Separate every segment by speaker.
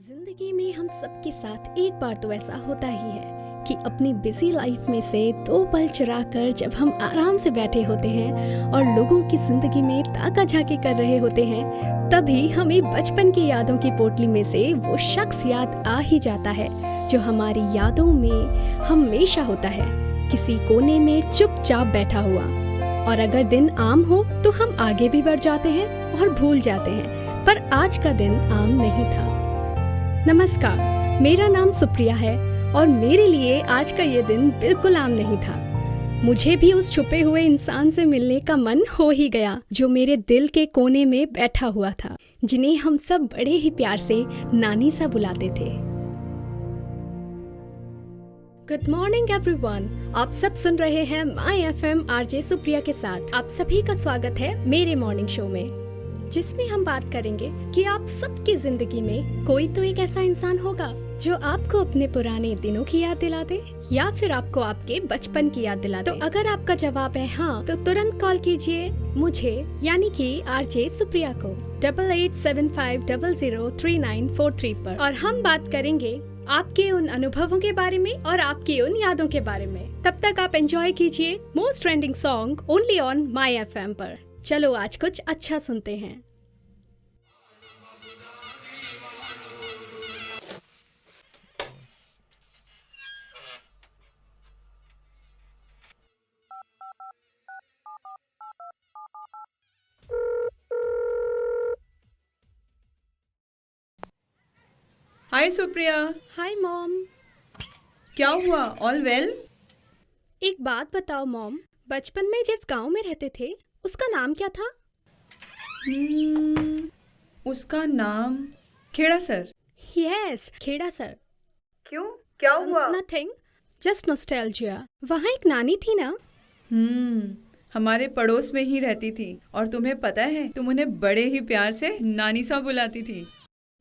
Speaker 1: जिंदगी में हम सबके साथ एक बार तो ऐसा होता ही है कि अपनी बिजी लाइफ में से दो पल चुरा कर जब हम आराम से बैठे होते हैं और लोगों की जिंदगी में ताका झाकी कर रहे होते हैं, तभी हमें बचपन की यादों की पोटली में से वो शख्स याद आ ही जाता है जो हमारी यादों में हमेशा होता है, किसी कोने में चुपचाप बैठा हुआ। और अगर दिन आम हो तो हम आगे भी बढ़ जाते हैं और भूल जाते हैं, पर आज का दिन आम नहीं था। नमस्कार, मेरा नाम सुप्रिया है और मेरे लिए आज का ये दिन बिल्कुल आम नहीं था। मुझे भी उस छुपे हुए इंसान से मिलने का मन हो ही गया जो मेरे दिल के कोने में बैठा हुआ था, जिन्हें हम सब बड़े ही प्यार से नानी सा बुलाते थे। गुड मॉर्निंग एवरीवन, आप सब सुन रहे हैं माई एफएम आरजे सुप्रिया के साथ। आप सभी का स्वागत है मेरे मॉर्निंग शो में, जिसमें हम बात करेंगे कि आप सबकी जिंदगी में कोई तो एक ऐसा इंसान होगा जो आपको अपने पुराने दिनों की याद दिला दे या फिर आपको आपके बचपन की याद दिला दे। तो अगर आपका जवाब है हाँ, तो तुरंत कॉल कीजिए मुझे यानी कि आरजे सुप्रिया को 8875003943 पर, और हम बात करेंगे आपके उन अनुभवों के बारे में और आपकी उन यादों के बारे में। तब तक आप एंजॉय कीजिए most trending song only on my FM पर। चलो आज कुछ अच्छा सुनते हैं।
Speaker 2: हाय सुप्रिया।
Speaker 1: Hi mom.
Speaker 2: क्या हुआ? All well?
Speaker 1: एक बात बताओ मॉम, बचपन में जिस गांव में रहते थे उसका नाम क्या था?
Speaker 2: उसका नाम Kheda sir.
Speaker 1: Yes, Kheda sir.
Speaker 2: क्यों, क्या हुआ?
Speaker 1: Nothing, just nostalgia. वहाँ एक नानी थी ना?
Speaker 2: हमारे पड़ोस में ही रहती थी, और तुम्हें पता है तुम उन्हें बड़े ही प्यार से नानी सा बुलाती थी।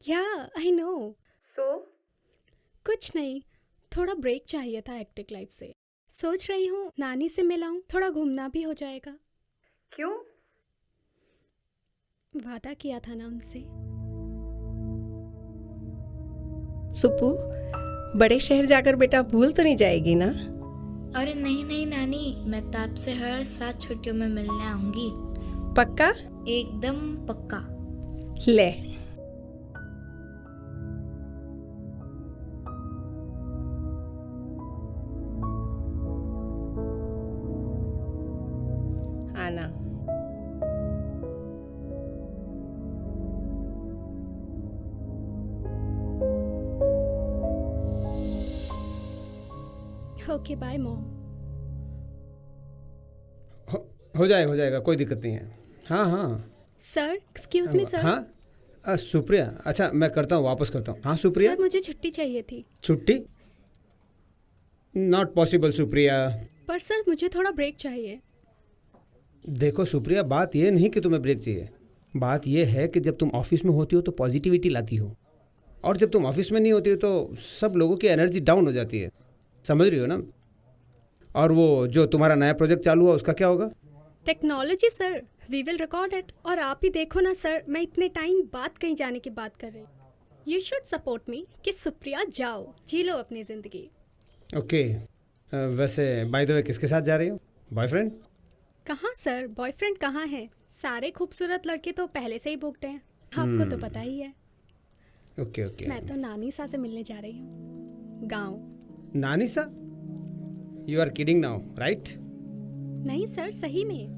Speaker 1: या आई नो।
Speaker 2: सो
Speaker 1: कुछ नहीं, थोड़ा ब्रेक चाहिए था हेक्टिक लाइफ से। सोच रही हूँ नानी से मिलाऊं, थोड़ा घूमना भी हो जाएगा।
Speaker 2: क्यों?
Speaker 1: वादा किया था ना उनसे।
Speaker 3: सुप्पू, बड़े शहर जाकर बेटा भूल तो नहीं जाएगी ना?
Speaker 4: अरे नहीं नहीं नानी, मैं तो आपसे हर साल छुट्टियों में मिलने आऊंगी।
Speaker 3: पक्का?
Speaker 4: एकदम पक्का।
Speaker 3: ले, आना।
Speaker 1: Okay bye mom.
Speaker 5: हो जाएगा, कोई दिक्कत नहीं है। हाँ हाँ।
Speaker 1: Sir, excuse me sir.
Speaker 5: हाँ सुप्रिया, अच्छा मैं करता हूँ, वापस करता हूँ। हाँ सुप्रिया।
Speaker 1: सर मुझे छुट्टी चाहिए थी।
Speaker 5: छुट्टी? Not possible Supriya.
Speaker 1: पर सर मुझे थोड़ा ब्रेक चाहिए।
Speaker 5: देखो सुप्रिया, बात ये नहीं कि तुम्हें ब्रेक चाहिए, बात ये है कि जब तुम ऑफिस में होती हो तो पॉजिटिविटी लाती हो, और जब तुम ऑफिस में नहीं होती हो तो सब लोगों की एनर्जी डाउन हो जाती है, समझ रही हो ना? और वो जो तुम्हारा नया प्रोजेक्ट चालू हुआ उसका क्या होगा?
Speaker 1: Technology sir, we will record it. और आप ही देखो ना सर, मैं इतने टाइम बाद कहीं जाने की बात कर रही हूँ। यू शुड सपोर्ट मी कि सुप्रिया जाओ, जी लो अपनी जिंदगी।
Speaker 5: ओके। वैसे बाय द वे किसके साथ जा रही हो? बॉयफ्रेंड?
Speaker 1: कहाँ सर, बॉयफ्रेंड कहाँ है? सारे खूबसूरत लड़के तो पहले से ही बुकड हैं, आपको तो पता ही है।
Speaker 5: ओके।
Speaker 1: मैं तो नानी सा से मिलने जा रही हूँ, गाँव।
Speaker 5: नानी सा? You are kidding now, right?
Speaker 1: नहीं सर, सही में।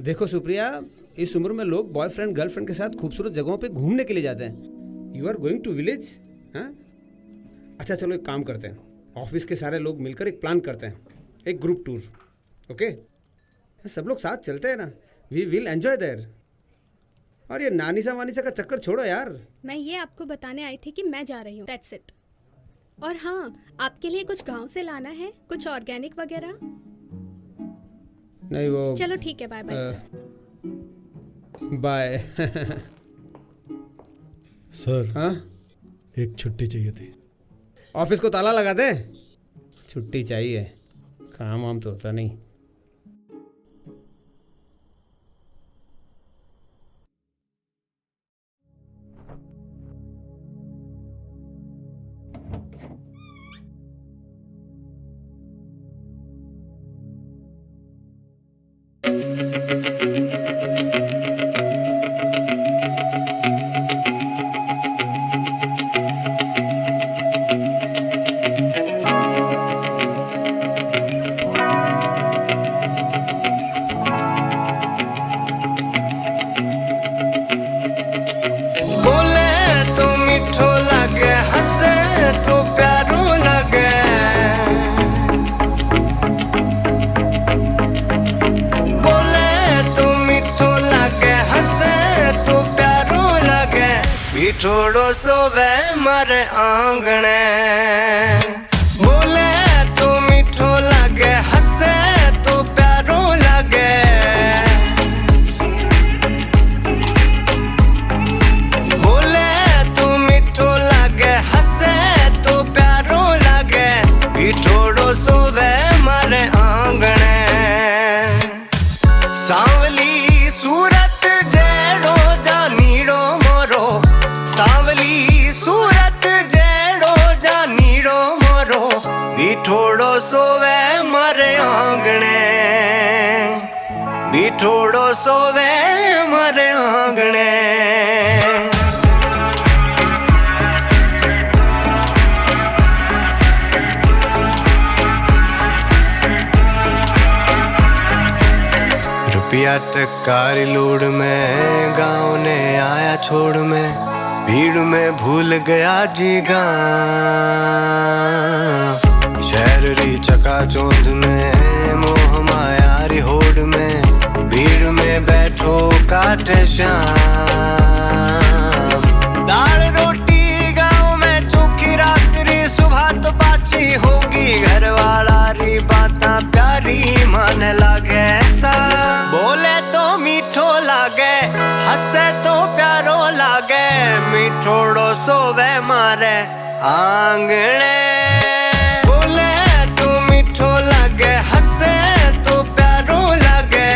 Speaker 5: देखो सुप्रिया, इस उम्र में लोग बॉयफ्रेंड गर्लफ्रेंड के साथ खूबसूरत जगहों पे घूमने के लिए जाते हैं। You are going to village? हाँ, अच्छा चलो एक काम करते हैं, ऑफिस के सारे लोग मिलकर एक प्लान करते हैं, एक ग्रुप टूर। ओके, सब लोग साथ चलते हैं ना, वी विल एंजॉय देयर। और ये नानीसा वानीसा का चक्कर छोड़ो यार।
Speaker 1: मैं ये आपको बताने आई थी कि मैं जा रही हूँ, दैट्स इट। और हाँ, आपके लिए कुछ गांव से लाना है, कुछ ऑर्गेनिक वगैरह।
Speaker 5: नहीं वो
Speaker 1: चलो ठीक है, bye bye sir.
Speaker 5: Bye.
Speaker 6: Sir,
Speaker 5: हाँ,
Speaker 6: एक छुट्टी चाहिए थी।
Speaker 5: ऑफिस को ताला लगा दे। छुट्टी चाहिए, काम वाम तो होता नहीं।
Speaker 7: बोले तो मीठो लगे, हंसे तो प्यारो लगे। बोले तो मीठो लगे, हंसे तो प्यारो लगे। बिठोड़ो सोवे मारे आंगणे। बोले तो मीठो लगे, हंसे तो प्यारो लगे। बिठोड़ो सोवे मारे आंगणे। सांवली सूरत जेड़ो जा नीड़ो मोरो। सांवली सूरत जेड़ो जा नीड़ो मोरो। बिठोड़ो सोवे मारे आंगणे। बिठोड़ो सोवे मारे आंगणे। रुपया टकारी लोड में, गाँव ने आया छोड़ में। भीड़ में भूल गया जी गाँव। शहर री चकाचौंध में, मोह माया री होड़ में। भीड़ में बैठो काटे शाम। दाल रोटी गाँव में चूखी रात्रि, सुबह तो पाची होगी। घर वाला री बाता प्यारी मन लागे सा। बोले तो मीठो लागे, हंसे तो प्यारो लागे। मीठोड़ो सोवे मारे आंगणे। बोले तो मीठो लागे, हंसे तो प्यारो लागे।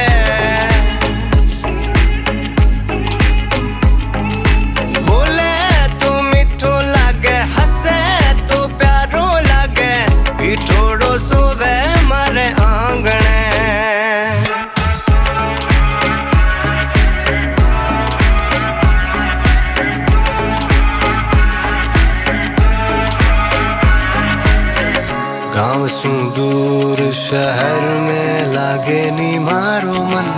Speaker 7: बोले तो मीठो लागे, हंसे तो प्यारो लागे। मीठोड़ो सोवे मारे आंगणे। गाँव सु दूर शहर में लागे नी मारो मन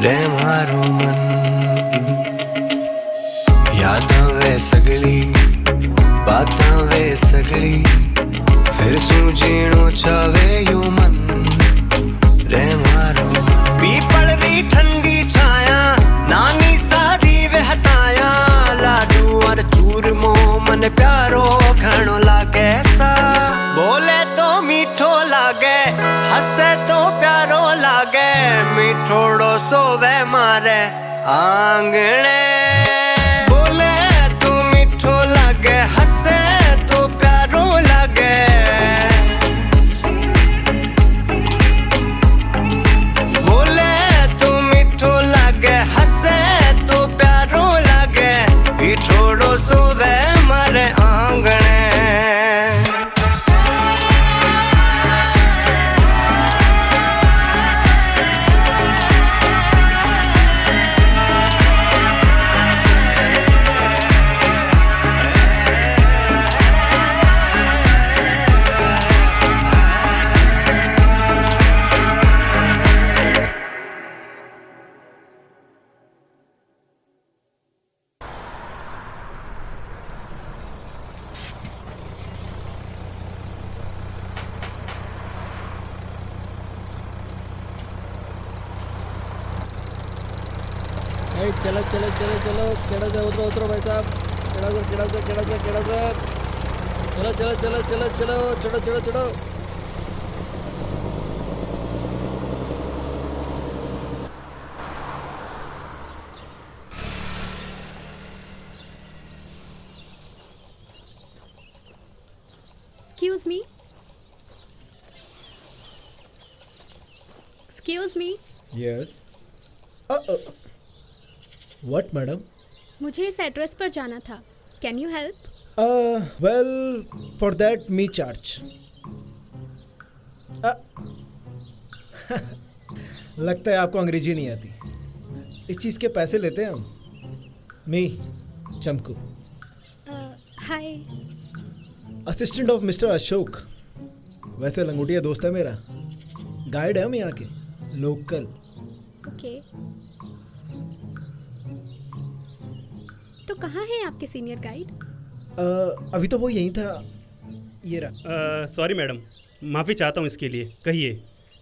Speaker 7: रे मारो मन। यादां वे सगली बातां वे सगली, फिर सु जीणो चावे यू मन रे मारो मन। पीपल री ठंडी छाया, नानी सारी वहताया। लाडू और चूरमो मन प्यारो घणो लागे सा। बोले तो मीठो लागे, हंसे तो प्यारो लागे। मीठोड़ो सोवे मारे आंगणे। बोले तो मीठो लागे, हंसे तो प्यारो लागे। बोले तो मीठो लागे, हंसे तो प्यारो लागे। मीठोड़ो सोवे मारे आंगणे।
Speaker 6: चलो चलो चलो चलो, केड़ा से उतरो उतरो भाई साहब। केड़ा से केड़ा से केड़ा से केड़ा से। चलो चलो चलो चलो चलो, चढ़ो चढ़ो चढ़ो।
Speaker 1: Excuse me. Excuse me.
Speaker 6: Yes. What madam?
Speaker 1: मुझे इस एड्रेस पर जाना था। Can you help?
Speaker 6: Well for that me charge. लगता है आपको अंग्रेजी नहीं आती। इस चीज़ के पैसे लेते हैं हम। Me Chamku,
Speaker 1: hi.
Speaker 6: Assistant of mister Ashok. वैसे लंगोटिया दोस्त है मेरा, गाइड है हम यहाँ के, लोकल।
Speaker 1: ओके। तो कहाँ है आपके सीनियर गाइड?
Speaker 6: अभी तो वो यहीं था, ये रहा।
Speaker 8: सॉरी मैडम, माफ़ी चाहता हूँ इसके लिए। कहिए,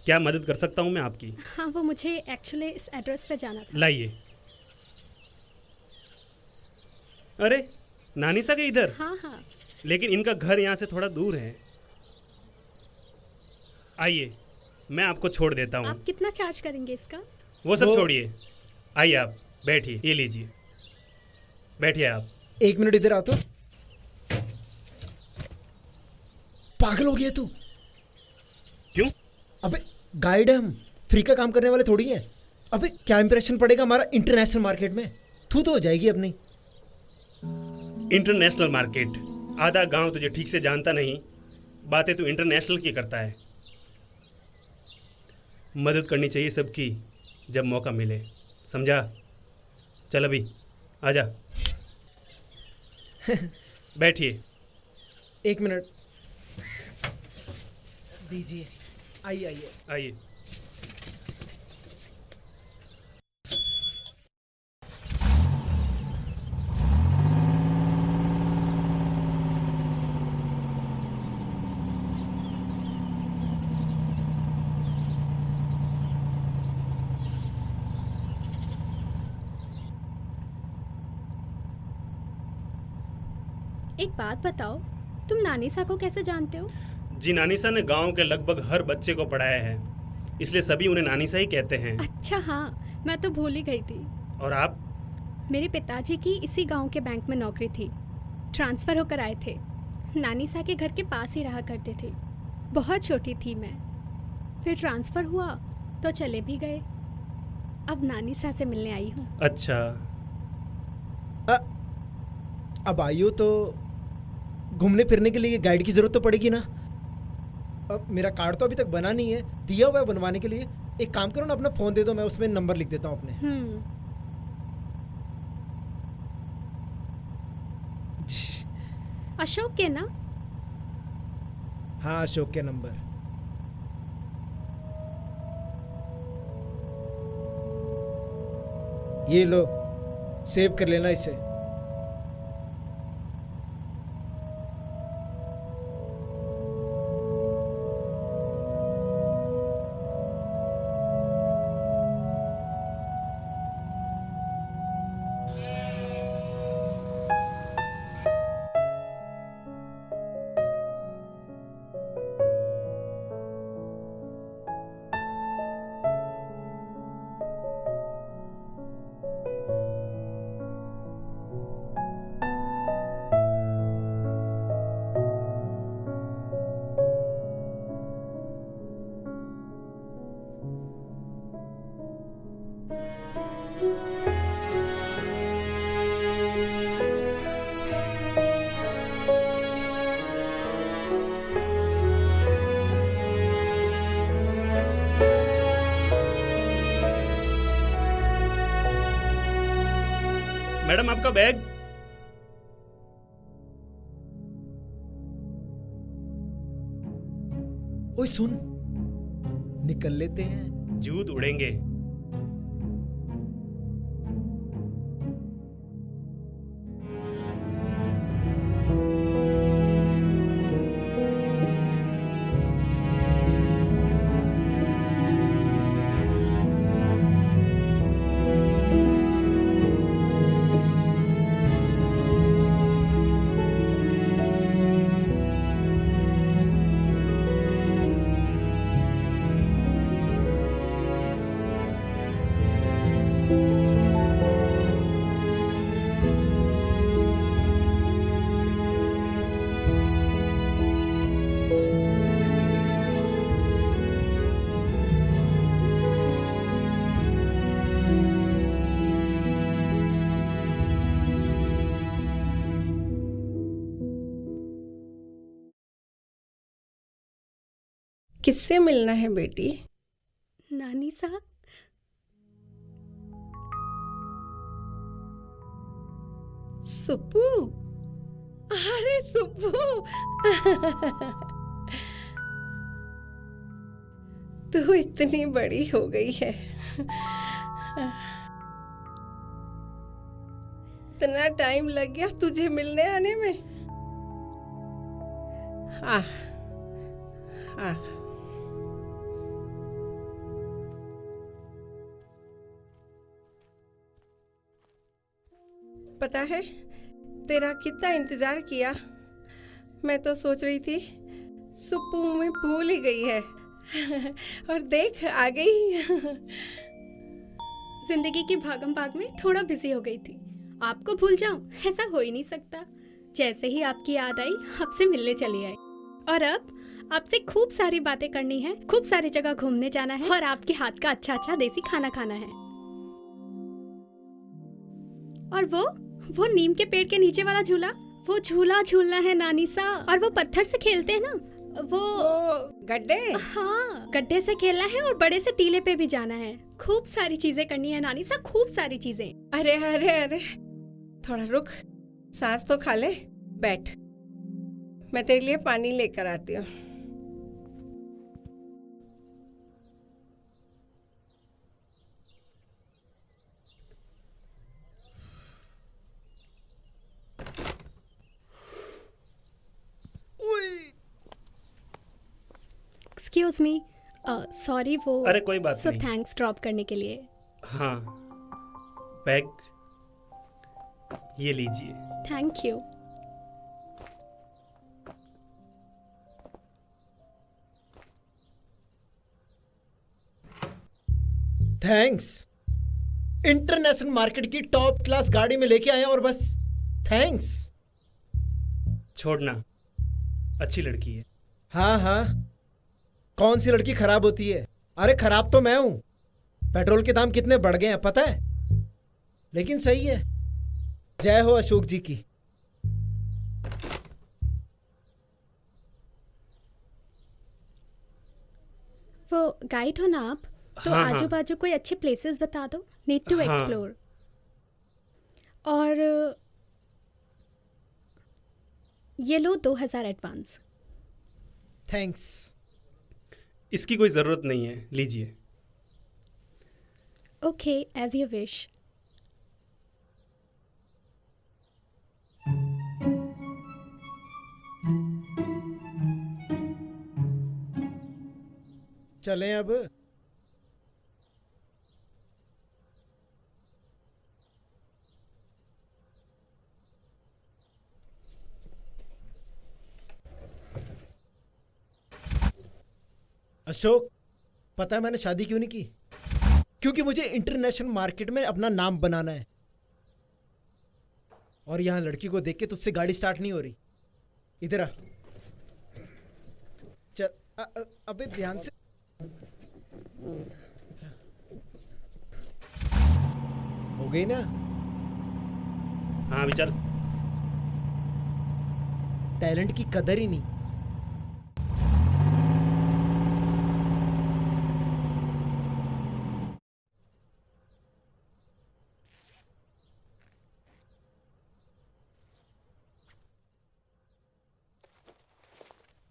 Speaker 8: क्या मदद कर सकता हूँ मैं आपकी?
Speaker 1: हाँ, वो मुझे एक्चुअली इस एड्रेस पे जाना था।
Speaker 8: लाइए। अरे नानीसा के इधर?
Speaker 1: हाँ हाँ।
Speaker 8: लेकिन इनका घर यहाँ से थोड़ा दूर है। आइए, मैं आपको छोड़ देता हूँ।
Speaker 1: आप कितना चार्ज करेंगे इसका?
Speaker 8: वो सब छोड़िए, आइए आप बैठिए, ये लीजिए, बैठिए आप।
Speaker 6: 1 मिनट इधर आ तो। पागल हो गया तू?
Speaker 8: क्यों?
Speaker 6: अबे गाइड है हम, फ्री का काम करने वाले थोड़ी हैं। अबे क्या इंप्रेशन पड़ेगा हमारा इंटरनेशनल मार्केट में? थू तो हो जाएगी अपनी।
Speaker 8: International market? आधा गांव तुझे ठीक से जानता नहीं, बातें तू इंटरनेशनल की करता है। मदद करनी चाहिए सबकी जब मौका मिले, समझा? चल अभी आजा। बैठिए।
Speaker 6: 1 मिनट दीजिए। आइए आइए।
Speaker 8: आइए।
Speaker 1: एक बात बताओ, तुम नानीसा को कैसे जानते हो?
Speaker 8: जी, नानीसा ने गांव के लगभग हर बच्चे को पढ़ाया है, इसलिए सभी उन्हें नानीसा ही कहते हैं।
Speaker 1: अच्छा हाँ, मैं तो भूल ही गई थी।
Speaker 8: और आप?
Speaker 1: मेरे पिताजी की इसी गांव के बैंक में नौकरी थी, ट्रांसफ़र होकर आए थे। नानीसा के घर के पास ही रहा करते थे। बहुत छोटी थी मैं, फिर ट्रांसफ़र हुआ तो चले भी गए। अब नानीसा से मिलने आई हूँ।
Speaker 8: अच्छा।
Speaker 6: अब आइयो तो घूमने फिरने के लिए गाइड की ज़रूरत तो पड़ेगी ना। अब मेरा कार्ड तो अभी तक बना नहीं है, दिया हुआ है बनवाने के लिए। एक काम करो ना, अपना फ़ोन दे दो, मैं उसमें नंबर लिख देता हूँ अपने।
Speaker 1: अशोक के ना?
Speaker 6: हाँ, अशोक के नंबर। ये लो, सेव कर लेना इसे।
Speaker 8: मैडम, आपका बैग।
Speaker 6: ओए सुन, निकल लेते हैं।
Speaker 8: जूत उड़ेंगे।
Speaker 3: किससे मिलना है बेटी?
Speaker 1: नानीसा,
Speaker 3: सुप्पू, अरे सुप्पू, तू इतनी बड़ी हो गई है। इतना टाइम लग गया तुझे मिलने आने में। आह, आह। पता है तेरा कितना इंतजार किया। मैं तो सोच रही थी सुप्पू में भूल ही गई है और देख आ गई।
Speaker 1: जिंदगी की भागम भाग में थोड़ा बिजी हो गई थी। आपको भूल जाऊं, ऐसा हो ही नहीं सकता। जैसे ही आपकी याद आई, आपसे मिलने चली आई। और अब आपसे खूब सारी बातें करनी है, खूब सारी जगह घूमने जाना है और आपके हाथ का अच्छा अच्छा देसी खाना खाना है। और वो नीम के पेड़ के नीचे वाला झूला, वो झूला झूलना है नानी सा। और वो पत्थर से खेलते हैं ना, वो
Speaker 3: गड्ढे।
Speaker 1: हाँ, गड्ढे से खेलना है और बड़े से टीले पे भी जाना है। खूब सारी चीजें करनी है नानी सा, खूब सारी चीजें।
Speaker 3: अरे अरे अरे, थोड़ा रुक, सांस तो खा ले। बैठ, मैं तेरे लिए पानी लेकर आती हूँ।
Speaker 1: एक्सक्यूज मी, सॉरी वो।
Speaker 8: अरे कोई बात नहीं।
Speaker 1: थैंक्स ड्रॉप करने के लिए।
Speaker 8: हाँ, बैग ये लीजिए।
Speaker 1: Thank you.
Speaker 6: Thanks. International market की टॉप क्लास गाड़ी में लेके आए और बस थैंक्स।
Speaker 8: छोड़ना, अच्छी लड़की है।
Speaker 6: हाँ हाँ, कौन सी लड़की खराब होती है? अरे खराब तो मैं हूं। पेट्रोल के दाम कितने बढ़ गए हैं पता है? लेकिन सही है। जय हो अशोक जी की।
Speaker 1: वो गाइड हो ना आप? तो
Speaker 8: हाँ, हाँ।
Speaker 1: आजू बाजू कोई अच्छे प्लेसेस बता दो, नीड टू
Speaker 8: हाँ।
Speaker 1: एक्सप्लोर। और ये लो 2000 एडवांस।
Speaker 6: थैंक्स।
Speaker 8: इसकी कोई ज़रूरत नहीं है, लीजिए।
Speaker 1: Okay, as you wish.
Speaker 6: चलें अब। अशोक, पता है मैंने शादी क्यों नहीं की? क्योंकि मुझे इंटरनेशनल मार्केट में अपना नाम बनाना है। और यहां लड़की को देख के तुझसे गाड़ी स्टार्ट नहीं हो रही। इधर आ। चल, अबे ध्यान से। हो गई ना?
Speaker 8: हाँ, अभी चल।
Speaker 6: टैलेंट की कदर ही नहीं।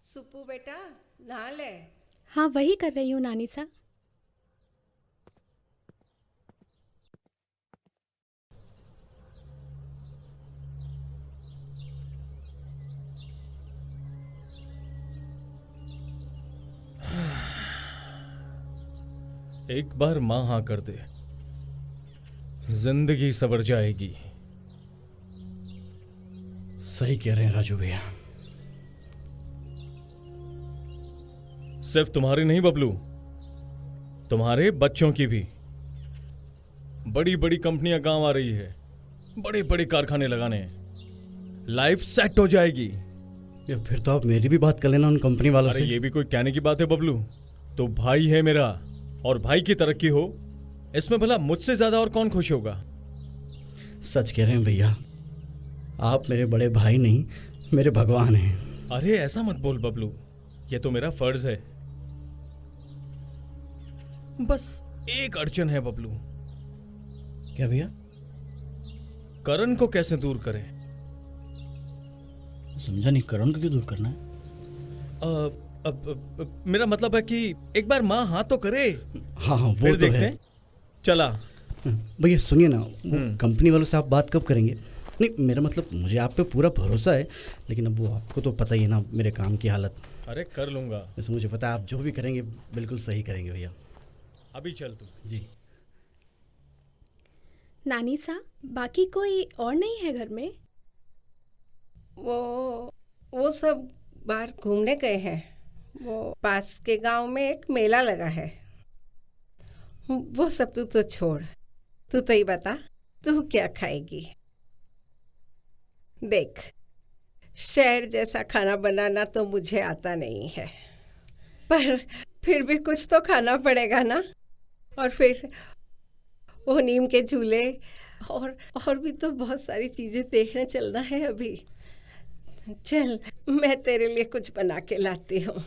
Speaker 3: सुप्पू बेटा, नहा ले।
Speaker 1: हाँ, वही कर रही हूँ नानी सा।
Speaker 9: एक बार माँ हाँ कर दे, जिंदगी सवर जाएगी।
Speaker 10: सही कह रहे हैं राजू भैया।
Speaker 9: सिर्फ तुम्हारी नहीं बबलू, तुम्हारे बच्चों की भी। बड़ी बड़ी कंपनियां गांव आ रही है, बड़े बड़े कारखाने लगाने, लाइफ सेट हो जाएगी।
Speaker 10: या फिर तो आप मेरी भी बात कर लेना उन कंपनी वालों
Speaker 9: अरे
Speaker 10: से।
Speaker 9: ये भी कोई कहने की बात है बबलू? तो भाई है मेरा, और भाई की तरक्की हो, इसमें भला मुझसे ज्यादा और कौन खुश होगा?
Speaker 10: सच कह रहे हैं भैया, आप मेरे बड़े भाई नहीं, मेरे भगवान हैं।
Speaker 9: अरे ऐसा मत बोल बबलू, ये तो मेरा फर्ज है। बस एक अड़चन है बबलू।
Speaker 10: क्या भैया?
Speaker 9: करण को कैसे दूर करें?
Speaker 10: समझा नहीं, करण को क्यों दूर करना है?
Speaker 9: मेरा मतलब है कि एक बार माँ हाँ तो करे।
Speaker 10: हाँ हाँ, वो
Speaker 9: फिर
Speaker 10: तो
Speaker 9: देखते
Speaker 10: है।
Speaker 9: हैं। चला।
Speaker 10: भैया सुनिए ना, कंपनी वालों से आप बात कब करेंगे? नहीं, मेरा मतलब मुझे आप पे पूरा भरोसा है, लेकिन अब वो आपको तो पता ही है ना मेरे काम की हालत।
Speaker 9: अरे कर लूंगा।
Speaker 10: वैसे मुझे पता है आप जो भी करेंगे बिल्कुल सही करेंगे भैया।
Speaker 9: अभी चल तू।
Speaker 10: जी।
Speaker 1: नानी सा, बाकी कोई और नहीं है घर में?
Speaker 3: वो सब बाहर घूमने गए हैं। वो पास के गांव में एक मेला लगा है। वो सब तू तो छोड़, तू तो ही बता, तू क्या खाएगी? देख, शहर जैसा खाना बनाना तो मुझे आता नहीं है, पर फिर भी कुछ तो खाना पड़ेगा ना। और फिर वो नीम के झूले और भी तो बहुत सारी चीजें देखने चलना है अभी। चल, मैं तेरे लिए कुछ बना के लाती हूँ।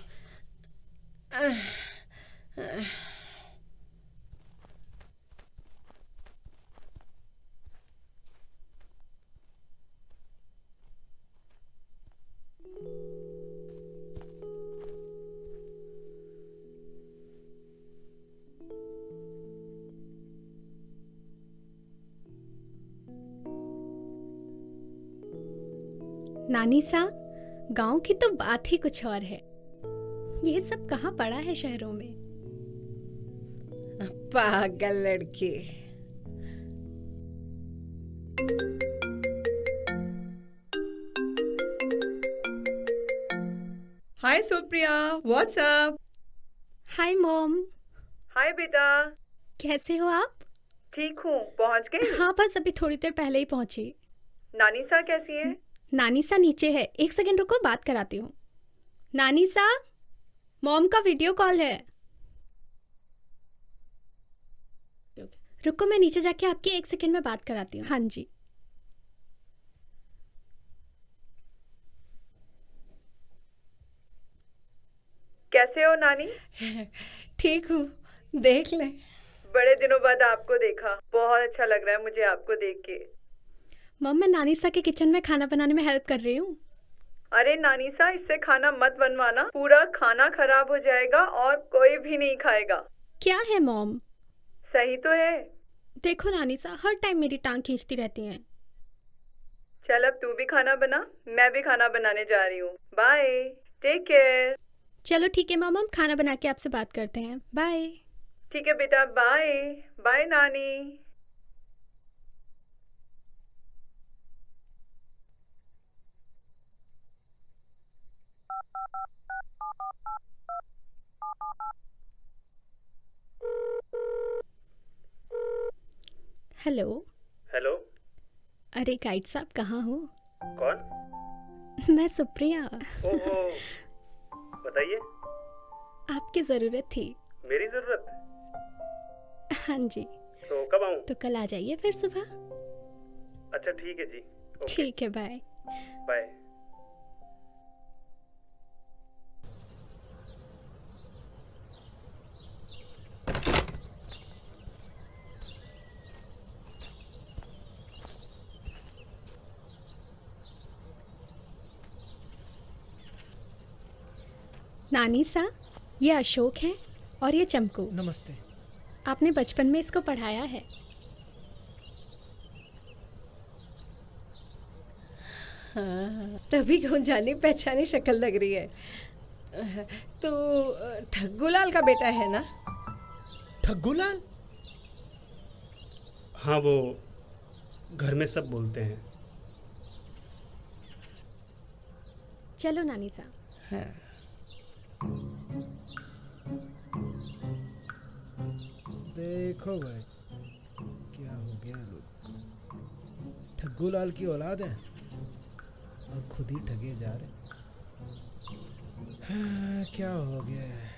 Speaker 1: नानी सा, गांव की तो बात ही कुछ और है। ये सब कहाँ पड़ा है शहरों में?
Speaker 3: पागल लड़की।
Speaker 2: Hi Supriya, what's up?
Speaker 1: Hi mom.
Speaker 2: Hi बेटा,
Speaker 1: कैसे हो आप?
Speaker 2: ठीक हूँ। पहुँच गए?
Speaker 1: हाँ, बस अभी थोड़ी देर पहले ही पहुंची।
Speaker 2: नानी सा कैसी है?
Speaker 1: नानी सा नीचे है, एक सेकंड रुको, बात कराती हूँ। नानी सा, मॉम का वीडियो कॉल है। रुको, मैं नीचे जाके आपकी एक सेकंड में बात कराती हूँ। हाँ जी।
Speaker 2: कैसे हो नानी?
Speaker 3: ठीक हूँ, देख ले।
Speaker 2: बड़े दिनों बाद आपको देखा, बहुत अच्छा लग रहा है मुझे आपको देख के।
Speaker 1: मॉम, मैं नानी सा के किचन में खाना बनाने में हेल्प कर रही हूँ।
Speaker 2: अरे नानी सा, इससे खाना मत बनवाना, पूरा खाना खराब हो जाएगा और कोई भी नहीं खाएगा।
Speaker 1: क्या है मॉम?
Speaker 2: सही तो है।
Speaker 1: देखो नानी सा, हर टाइम मेरी टांग खींचती रहती हैं।
Speaker 2: चल, अब तू भी खाना बना, मैं भी खाना बनाने जा रही हूँ। Bye, take care.
Speaker 1: चलो ठीक है मॉम, हम खाना बना के आपसे बात करते हैं। बाय।
Speaker 2: ठीक है बेटा, बाय बाय नानी।
Speaker 1: हेलो।
Speaker 8: हेलो।
Speaker 1: अरे गाइड साहब, कहाँ हो?
Speaker 8: कौन?
Speaker 1: मैं सुप्रिया।
Speaker 8: ओहो, बताइए।
Speaker 1: आपकी ज़रूरत थी।
Speaker 8: मेरी जरूरत?
Speaker 1: हाँ जी।
Speaker 8: तो कब आऊँ?
Speaker 1: तो कल आ जाइए फिर सुबह।
Speaker 8: अच्छा ठीक है जी। ओके।
Speaker 1: ठीक है, बाय।
Speaker 8: बाय।
Speaker 1: नानी सा, ये अशोक है और ये चमकू।
Speaker 6: नमस्ते।
Speaker 1: आपने बचपन में इसको पढ़ाया है।
Speaker 3: हाँ, तभी कौन जानी पहचानी शक्ल लग रही है। तो ठग्गूलाल का बेटा है ना?
Speaker 6: ठग्गूलाल?
Speaker 8: हाँ, वो घर में सब बोलते हैं।
Speaker 1: चलो नानी सा।
Speaker 3: हाँ।
Speaker 6: देखो भाई, क्या हो गया लोग। ठग्गूलाल की औलाद है और खुद ही ठगे जा रहे। हाँ, क्या हो गया है।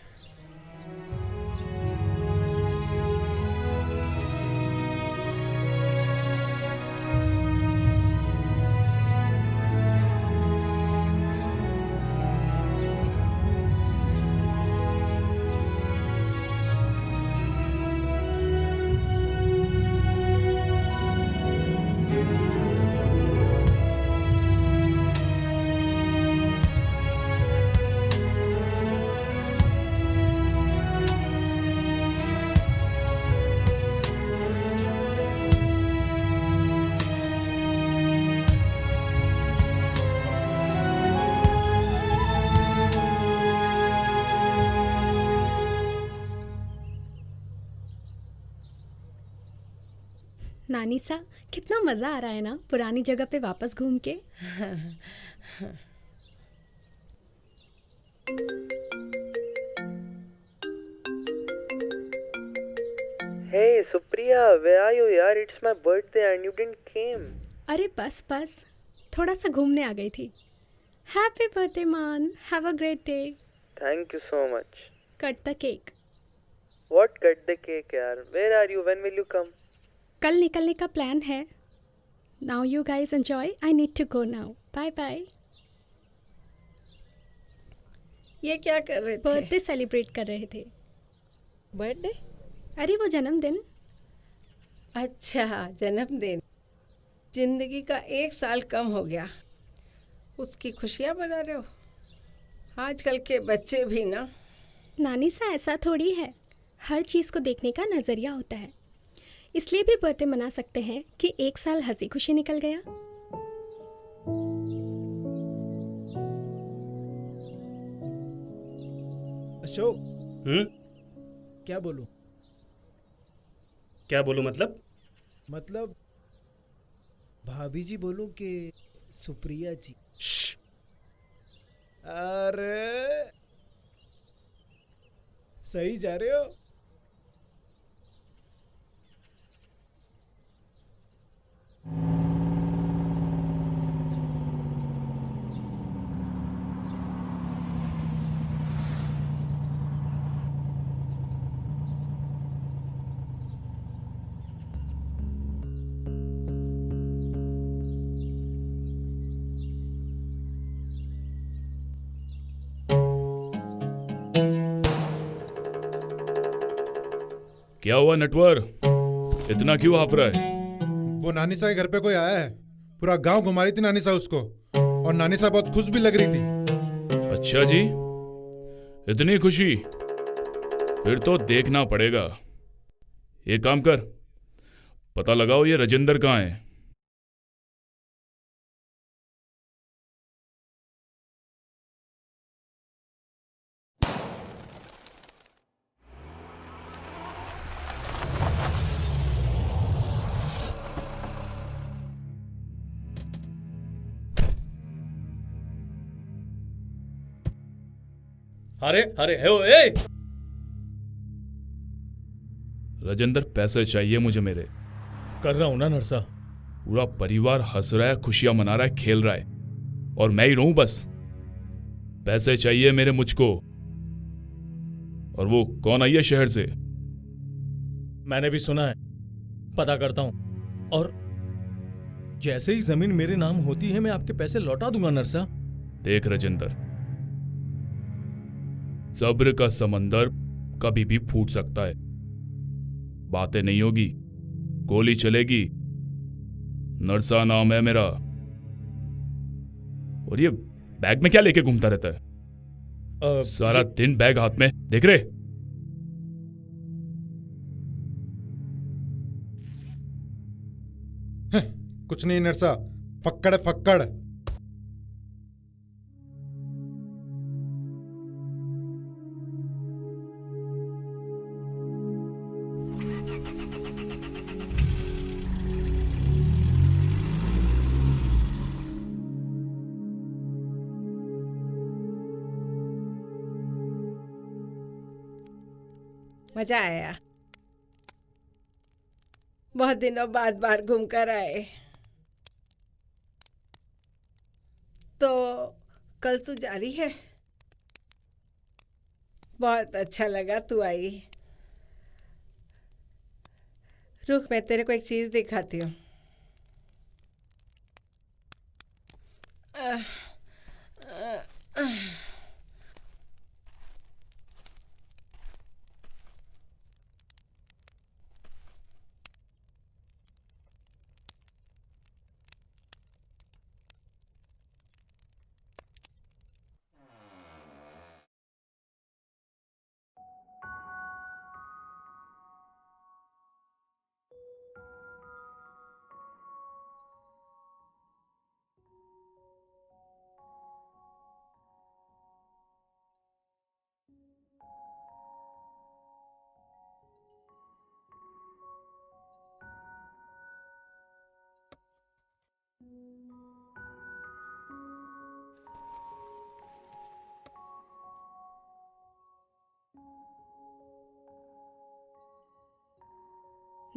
Speaker 1: नानी सा, कितना मज़ा आ रहा है ना पुरानी जगह पे वापस घूम के।
Speaker 11: Hey Supriya, where are you yaar? It's my birthday and you didn't came.
Speaker 1: अरे बस बस, थोड़ा सा घूमने आ गई थी। हैप्पी बर्थडे मान, have a great day.
Speaker 11: Thank you so much.
Speaker 1: Cut the cake.
Speaker 11: What cut the cake yaar? Where are you? When will you come?
Speaker 1: कल निकलने का प्लान है। Now you guys enjoy, I need to go now, bye bye.
Speaker 3: ये क्या कर रहे थे?
Speaker 1: Birthday celebrate कर रहे थे।
Speaker 3: बर्थडे?
Speaker 1: अरे वो जन्मदिन।
Speaker 3: अच्छा, जन्मदिन। जिंदगी का 1 साल कम हो गया, उसकी खुशियाँ मना रहे हो? आजकल के बच्चे भी ना।
Speaker 1: नानी सा, ऐसा थोड़ी है, हर चीज़ को देखने का नज़रिया होता है। इसलिए भी बर्थडे मना सकते हैं कि 1 साल हंसी खुशी निकल गया।
Speaker 6: अशोक,
Speaker 8: हम्म?
Speaker 6: क्या बोलूं?
Speaker 8: क्या बोलूं मतलब?
Speaker 6: मतलब भाभी जी बोलूं कि सुप्रिया जी? अरे सही जा रहे हो।
Speaker 9: क्या हुआ नटवर, इतना क्यों हाफ रहा है?
Speaker 12: वो नानी सा के घर पे कोई आया है, पूरा गांव घुमा रही थी नानी सा उसको, और नानी सा बहुत खुश भी लग रही थी।
Speaker 9: अच्छा जी, इतनी खुशी? फिर तो देखना पड़ेगा। एक काम कर, पता लगाओ ये राजेंद्र कहाँ है। अरे अरे ए! राजेंद्र, पैसे चाहिए मुझे मेरे। कर रहा हूं ना नरसा। पूरा परिवार हंस रहा है, खुशियां मना रहा है, खेल रहा है, और मैं ही रहूं बस। पैसे चाहिए मेरे मुझको। और वो कौन आई है शहर से?
Speaker 13: मैंने भी सुना है, पता करता हूं, और जैसे ही जमीन मेरे नाम होती है मैं आपके पैसे लौटा दूंगा नरसा।
Speaker 9: देख राजेंद्र, सब्र का समंदर कभी भी फूट सकता है। बातें नहीं होगी, गोली चलेगी। नरसा नाम है मेरा। और ये बैग में क्या लेके घूमता रहता है? सारा दिन बैग हाथ में, देख रहे?
Speaker 12: कुछ नहीं नरसा, फक्कड़ है फक्कड़।
Speaker 3: मजा आया, बहुत दिनों बाद बाहर घूम कर आए। तो कल तू जा रही है? बहुत अच्छा लगा तू आई। रुक, मैं तेरे को एक चीज दिखाती हूँ।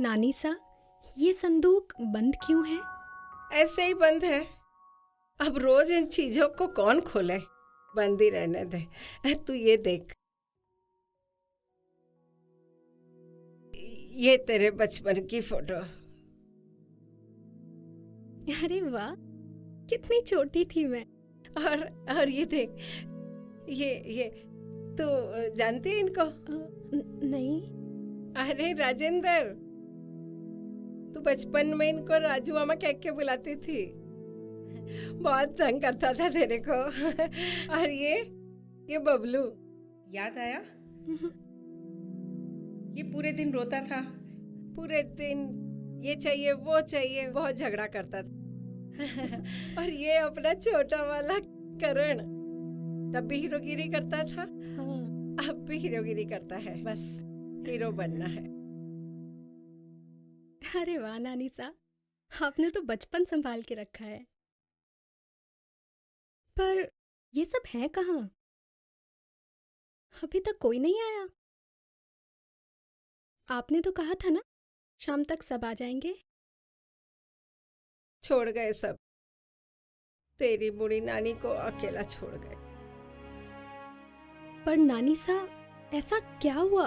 Speaker 1: नानी सा, ये संदूक बंद क्यों है?
Speaker 3: ऐसे ही बंद है। अब रोज इन चीजों को कौन खोले, बंद ही रहने दे। तू ये देख, ये तेरे बचपन की फोटो।
Speaker 1: अरे वाह, कितनी छोटी थी मैं।
Speaker 3: और ये देख, ये तू जानती है इनको?
Speaker 1: नहीं।
Speaker 3: अरे राजेंद्र, तू बचपन में इनको राजू मामा कह के बुलाती थी। बहुत तंग करता था तेरे को। और ये बबलू,
Speaker 14: याद आया? ये पूरे दिन रोता था।
Speaker 3: पूरे दिन ये चाहिए वो चाहिए, बहुत झगड़ा करता था। और ये अपना छोटा वाला करण, तब भी हीरोगिरी करता था। अब भी हीरोगिरी करता है, बस हीरो बनना है।
Speaker 1: अरे वाह नानी सा, आपने तो बचपन संभाल के रखा है। पर ये सब है कहाँ? अभी तक कोई नहीं आया। आपने तो कहा था ना शाम तक सब आ जाएंगे।
Speaker 3: छोड़ गए सब, तेरी बूढ़ी नानी को अकेला छोड़ गए।
Speaker 1: पर नानी सा, ऐसा क्या हुआ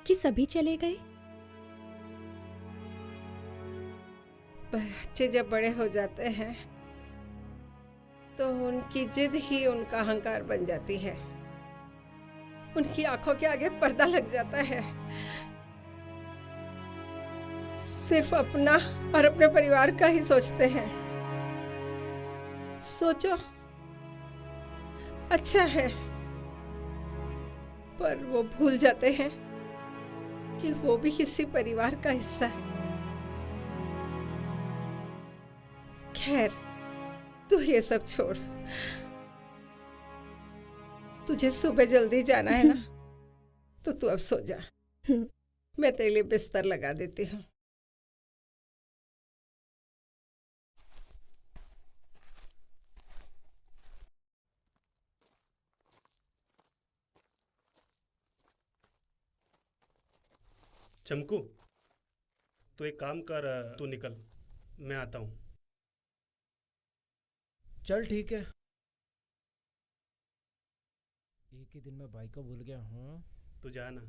Speaker 1: कि सभी चले गए?
Speaker 3: बच्चे जब बड़े हो जाते हैं तो उनकी जिद ही उनका अहंकार बन जाती है। उनकी आंखों के आगे पर्दा लग जाता है। सिर्फ अपना और अपने परिवार का ही सोचते हैं। सोचो, अच्छा है, पर वो भूल जाते हैं कि वो भी किसी परिवार का हिस्सा है। खैर, तू ये सब छोड़। तुझे सुबह जल्दी जाना है ना, तो तू अब सो जा। मैं तेरे लिए बिस्तर लगा देती हूँ।
Speaker 8: चमकू, तो एक काम कर, तू निकल, मैं आता हूँ।
Speaker 6: चल ठीक है। एक ही दिन में बाइक को भूल गया हूँ।
Speaker 8: तू जा ना,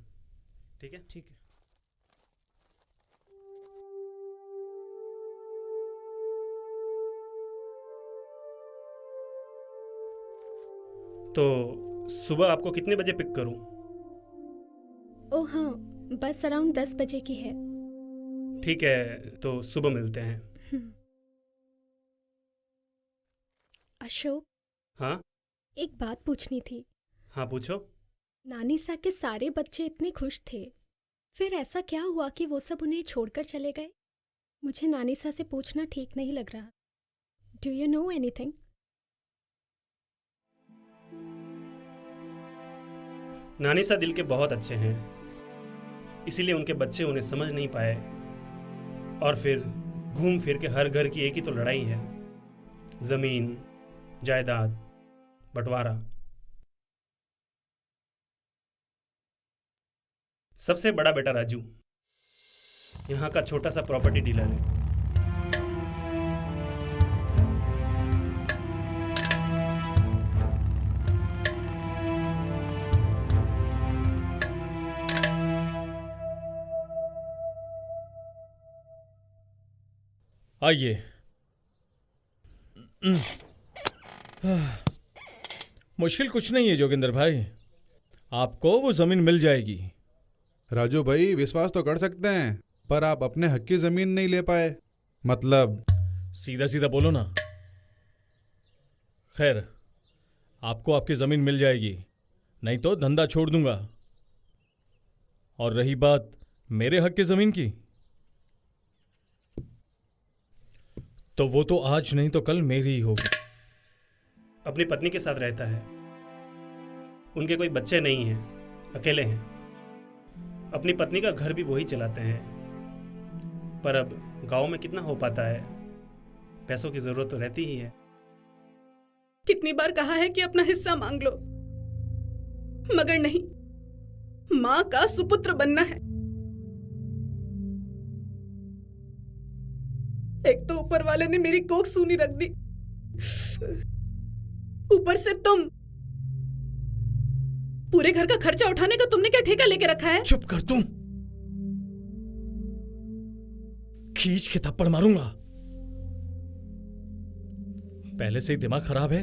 Speaker 8: ठीक है?
Speaker 6: ठीक है।
Speaker 8: तो सुबह आपको कितने बजे पिक करूँ?
Speaker 1: ओह हाँ, बस अराउंड 10 बजे की है।
Speaker 8: ठीक है, तो सुबह मिलते हैं।
Speaker 1: अशोक।
Speaker 8: हाँ?
Speaker 1: एक बात पूछनी थी।
Speaker 8: हाँ पूछो।
Speaker 1: नानी सा के सारे बच्चे इतने खुश थे, फिर ऐसा क्या हुआ कि वो सब उन्हें छोड़कर चले गए? मुझे नानी सा से पूछना ठीक नहीं लग रहा। Do you know anything?
Speaker 8: नानी सा दिल के बहुत अच्छे हैं, इसीलिए उनके बच्चे उन्हें समझ नहीं पाए, और फिर घूम फिर के हर घर की एक ही तो लड़ाई है, जमीन, जायदाद, बंटवारा। सबसे बड़ा बेटा राजू यहाँ का छोटा सा प्रॉपर्टी डीलर है।
Speaker 13: आइए। मुश्किल कुछ नहीं है जोगिंदर भाई, आपको वो जमीन मिल जाएगी।
Speaker 12: राजू भाई, विश्वास तो कर सकते हैं, पर आप अपने हक की जमीन नहीं ले पाए। मतलब
Speaker 13: सीधा सीधा बोलो ना। खैर, आपको आपकी जमीन मिल जाएगी, नहीं तो धंधा छोड़ दूंगा। और रही बात मेरे हक की जमीन की, तो वो तो आज नहीं तो कल मेरी ही होगी।
Speaker 8: अपनी पत्नी के साथ रहता है, उनके कोई बच्चे नहीं हैं, अकेले हैं। अपनी पत्नी का घर भी वही चलाते हैं, पर अब गांव में कितना हो पाता है, पैसों की जरूरत तो रहती ही है।
Speaker 2: कितनी बार कहा है कि अपना हिस्सा मांग लो, मगर नहीं, मां का सुपुत्र बनना है।
Speaker 14: एक तो ऊपर वाले ने मेरी कोख सूनी रख दी, ऊपर से तुम। पूरे घर का खर्चा उठाने का तुमने क्या ठेका लेके रखा है?
Speaker 13: चुप कर तुम, खींच के थप्पड़ मारूंगा। पहले से ही दिमाग खराब है।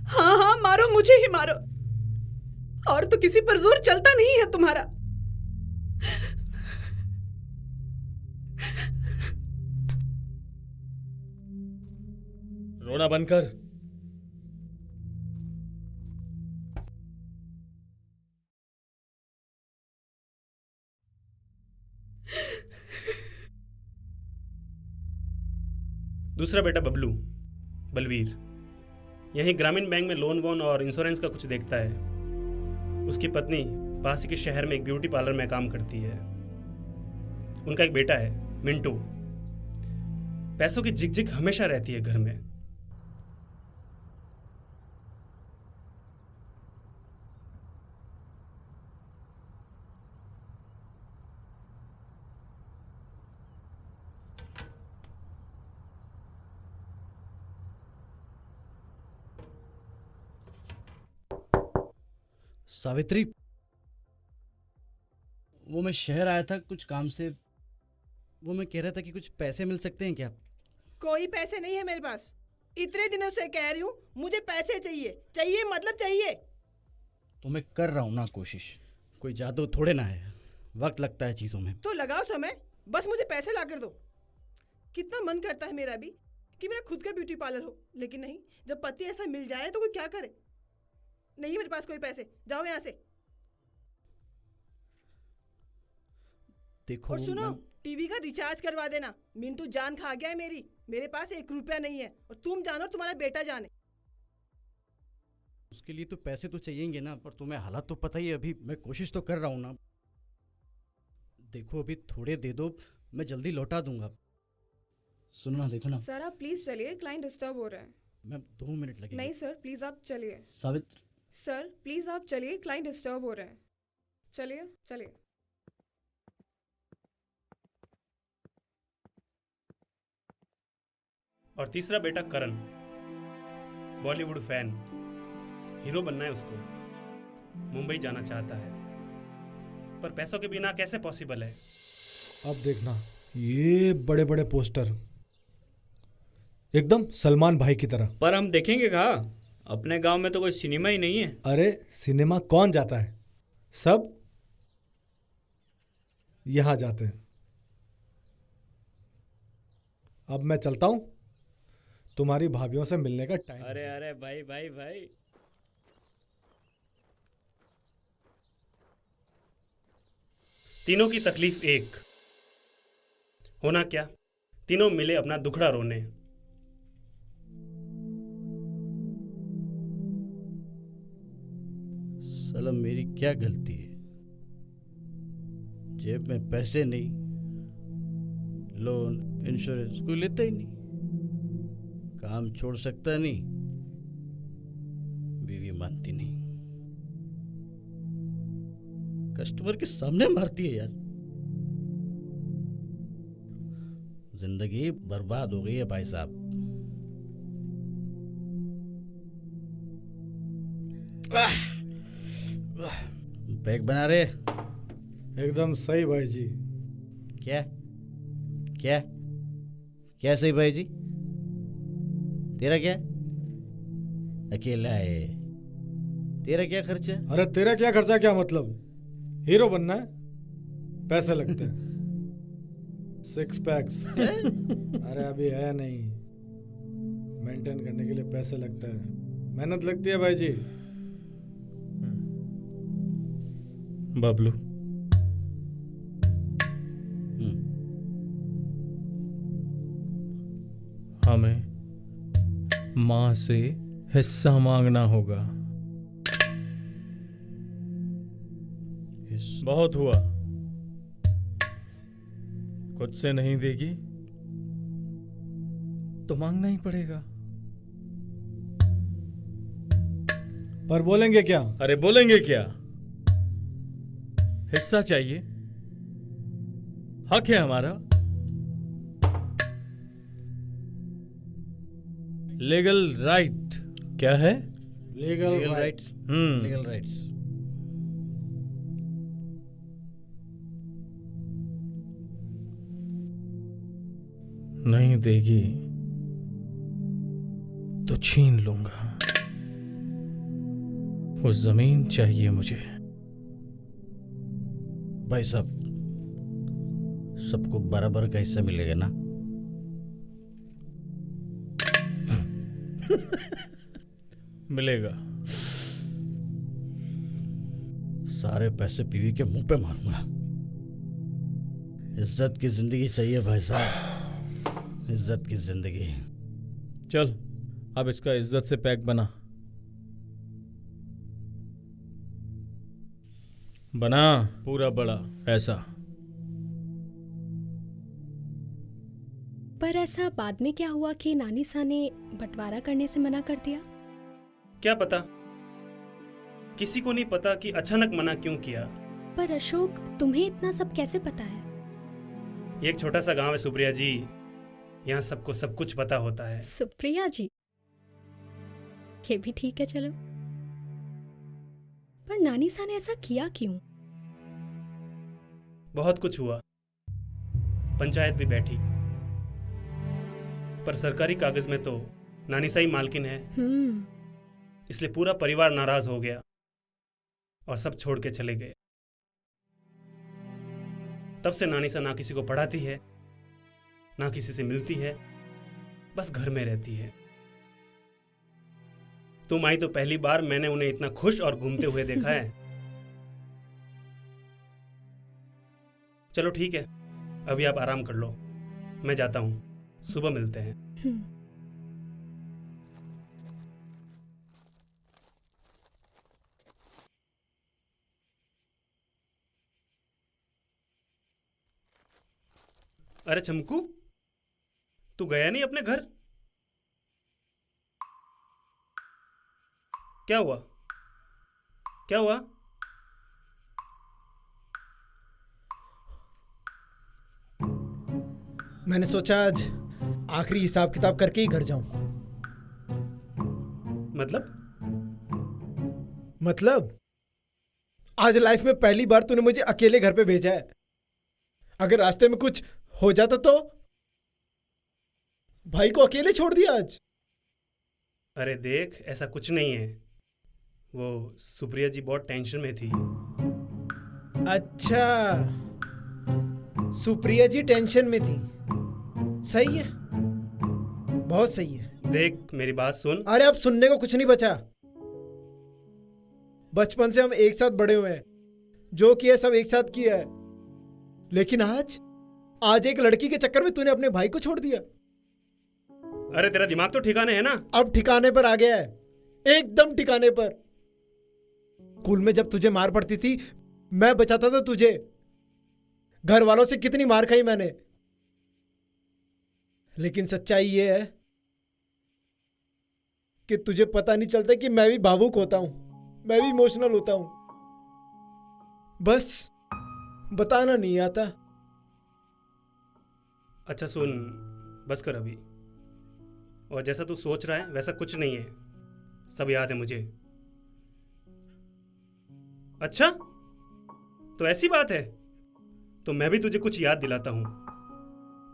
Speaker 14: हाँ हाँ मारो, मुझे ही मारो, और तो किसी पर जोर चलता नहीं है तुम्हारा।
Speaker 13: रोना बंद कर।
Speaker 8: दूसरा बेटा बबलू, बलवीर, यहीं ग्रामीण बैंक में लोन वोन और इंश्योरेंस का कुछ देखता है। उसकी पत्नी पास के शहर में एक ब्यूटी पार्लर में काम करती है। उनका एक बेटा है, मिंटू। पैसों की झिकझिक हमेशा रहती है घर में।
Speaker 10: सावित्री, वो मैं शहर आया था कुछ काम से। वो मैं कह रहा था कि कुछ पैसे मिल सकते हैं क्या?
Speaker 14: कोई पैसे नहीं है मेरे पास। इतने दिनों से कह रही हूँ मुझे पैसे चाहिए, चाहिए मतलब चाहिए।
Speaker 10: तो मैं कर रहा हूँ ना कोशिश, कोई जादू थोड़े ना है, वक्त लगता है चीज़ों में।
Speaker 14: तो लगाओ समय, बस मुझे पैसे ला कर दो। कितना मन करता है मेरा भी कि मेरा खुद का ब्यूटी पार्लर हो, लेकिन नहीं, जब पति ऐसा मिल जाए तो कोई क्या करे। नहीं मेरे पास कोई पैसे, जाओ यहाँ से।
Speaker 10: देखो
Speaker 14: और सुनो, टीवी का रिचार्ज करवा देना। मिंटू जान खा गया है मेरी। मेरे पास 1 रुपया नहीं है, और तुम जानो तुम्हारा बेटा जाने।
Speaker 10: उसके लिए तो पैसे तो चाहिएंगे ना, पर तुम्हें हालात तो पता ही है। अभी मैं कोशिश तो कर रहा हूँ ना। देखो अभी थोड़े दे दो, मैं जल्दी लौटा दूंगा। सुनो ना, देखो ना।
Speaker 15: सर आप प्लीज चलिए, क्लाइंट डिस्टर्ब हो रहे हैं।
Speaker 10: मैं 2 मिनट लगेंगे।
Speaker 15: नहीं सर प्लीज आप चलिए।
Speaker 10: सावित्री,
Speaker 15: सर प्लीज आप चलिए, क्लाइंट डिस्टर्ब हो रहे हैं। चलिए चलिए।
Speaker 8: और तीसरा बेटा करण, बॉलीवुड फैन, हीरो बनना है उसको। मुंबई जाना चाहता है, पर पैसों के बिना कैसे पॉसिबल है।
Speaker 16: अब देखना, ये बड़े बड़े पोस्टर एकदम सलमान भाई की तरह।
Speaker 17: पर हम देखेंगे कहाँ? अपने गांव में तो कोई सिनेमा ही नहीं है।
Speaker 16: अरे सिनेमा कौन जाता है, सब यहां जाते हैं। अब मैं चलता हूं, तुम्हारी भाभीयों से मिलने का टाइम।
Speaker 17: अरे अरे भाई भाई भाई,
Speaker 8: तीनों की तकलीफ एक। होना क्या, तीनों मिले अपना दुखड़ा रोने।
Speaker 10: साला मेरी क्या गलती है? जेब में पैसे नहीं, लोन इंश्योरेंस कोई लेता ही नहीं, काम छोड़ सकता नहीं, बीवी मानती नहीं, कस्टमर के सामने मारती है यार। जिंदगी बर्बाद हो गई है भाई साहब। बैग बना रहे?
Speaker 16: एकदम सही भाई जी।
Speaker 10: क्या क्या क्या सही भाई जी? तेरा क्या? अकेला है, तेरा क्या खर्चा?
Speaker 16: अरे तेरा क्या खर्चा क्या मतलब? हीरो बनना है, पैसे लगते हैं। 6 पैक्स अरे अभी है नहीं, मेंटेन करने के लिए पैसे लगता है, मेहनत लगती है भाई जी।
Speaker 13: बबलू, हमें माँ से हिस्सा मांगना होगा। बहुत हुआ, खुद से नहीं देगी तो मांगना ही पड़ेगा।
Speaker 16: पर बोलेंगे क्या?
Speaker 13: अरे बोलेंगे क्या, हिस्सा चाहिए, हक है हमारा। लीगल राइट क्या है?
Speaker 16: Legal
Speaker 10: legal
Speaker 16: right.
Speaker 10: Rights.
Speaker 13: Hmm.
Speaker 10: Legal rights.
Speaker 13: नहीं देगी तो छीन लूंगा। वो जमीन चाहिए मुझे।
Speaker 10: भाई साहब, सबको बराबर का हिस्सा मिलेगा ना?
Speaker 13: मिलेगा।
Speaker 10: सारे पैसे बीवी के मुंह पे मारूंगा। इज्जत की जिंदगी चाहिए भाई साहब, इज्जत की जिंदगी।
Speaker 13: चल अब इसका इज्जत से पैक बना। बना पूरा बड़ा ऐसा।
Speaker 1: पर ऐसा बाद में क्या हुआ कि नानी सा ने बंटवारा करने से मना कर दिया?
Speaker 8: क्या पता, किसी को नहीं पता कि अचानक मना क्यों किया।
Speaker 1: पर अशोक, तुम्हें इतना सब कैसे पता है?
Speaker 8: ये एक छोटा सा गांव है सुप्रिया जी, यहाँ सबको सब कुछ पता होता है।
Speaker 1: सुप्रिया जी, ये भी ठीक है चलो। पर नानी सा ने ऐसा किया क्यों?
Speaker 8: बहुत कुछ हुआ, पंचायत भी बैठी, पर सरकारी कागज में तो नानी सा ही मालकिन है। इसलिए पूरा परिवार नाराज हो गया और सब छोड़ के चले गए। तब से नानी सा ना किसी को पढ़ाती है, ना किसी से मिलती है, बस घर में रहती है। तुम आई तो पहली बार मैंने उन्हें इतना खुश और घूमते हुए देखा है। चलो ठीक है, अभी आप आराम कर लो, मैं जाता हूं, सुबह मिलते हैं। अरे चमकू, तू गया नहीं अपने घर? क्या हुआ? क्या हुआ?
Speaker 6: मैंने सोचा आज आखिरी हिसाब किताब करके ही घर जाऊं। मतलब आज लाइफ में पहली बार तूने मुझे अकेले घर पे भेजा है। अगर रास्ते में कुछ हो जाता तो? भाई को अकेले छोड़ दिया आज।
Speaker 8: अरे देख, ऐसा कुछ नहीं है, वो सुप्रिया जी बहुत टेंशन में थी।
Speaker 6: अच्छा, सुप्रिया जी टेंशन में थी। सही है, बहुत सही है।
Speaker 8: देख मेरी बात सुन।
Speaker 6: अरे अब सुनने को कुछ नहीं बचा। बचपन से हम एक साथ बड़े हुए हैं, जो किया सब एक साथ किया है। लेकिन आज एक लड़की के चक्कर में तूने अपने भाई को छोड़ दिया।
Speaker 8: अरे तेरा दिमाग तो ठिकाने है ना?
Speaker 6: अब ठिकाने पर आ गया है, एकदम ठिकाने पर। स्कूल में जब तुझे मार पड़ती थी, मैं बचाता था तुझे। घर वालों से कितनी मार खाई मैंने। लेकिन सच्चाई ये है कि तुझे पता नहीं चलता कि मैं भी भावुक होता हूं, मैं भी इमोशनल होता हूं, बस बताना नहीं आता।
Speaker 8: अच्छा सुन, बस कर अभी। और जैसा तू सोच रहा है वैसा कुछ नहीं है, सब याद है मुझे। अच्छा, तो ऐसी बात है, तो मैं भी तुझे कुछ याद दिलाता हूं,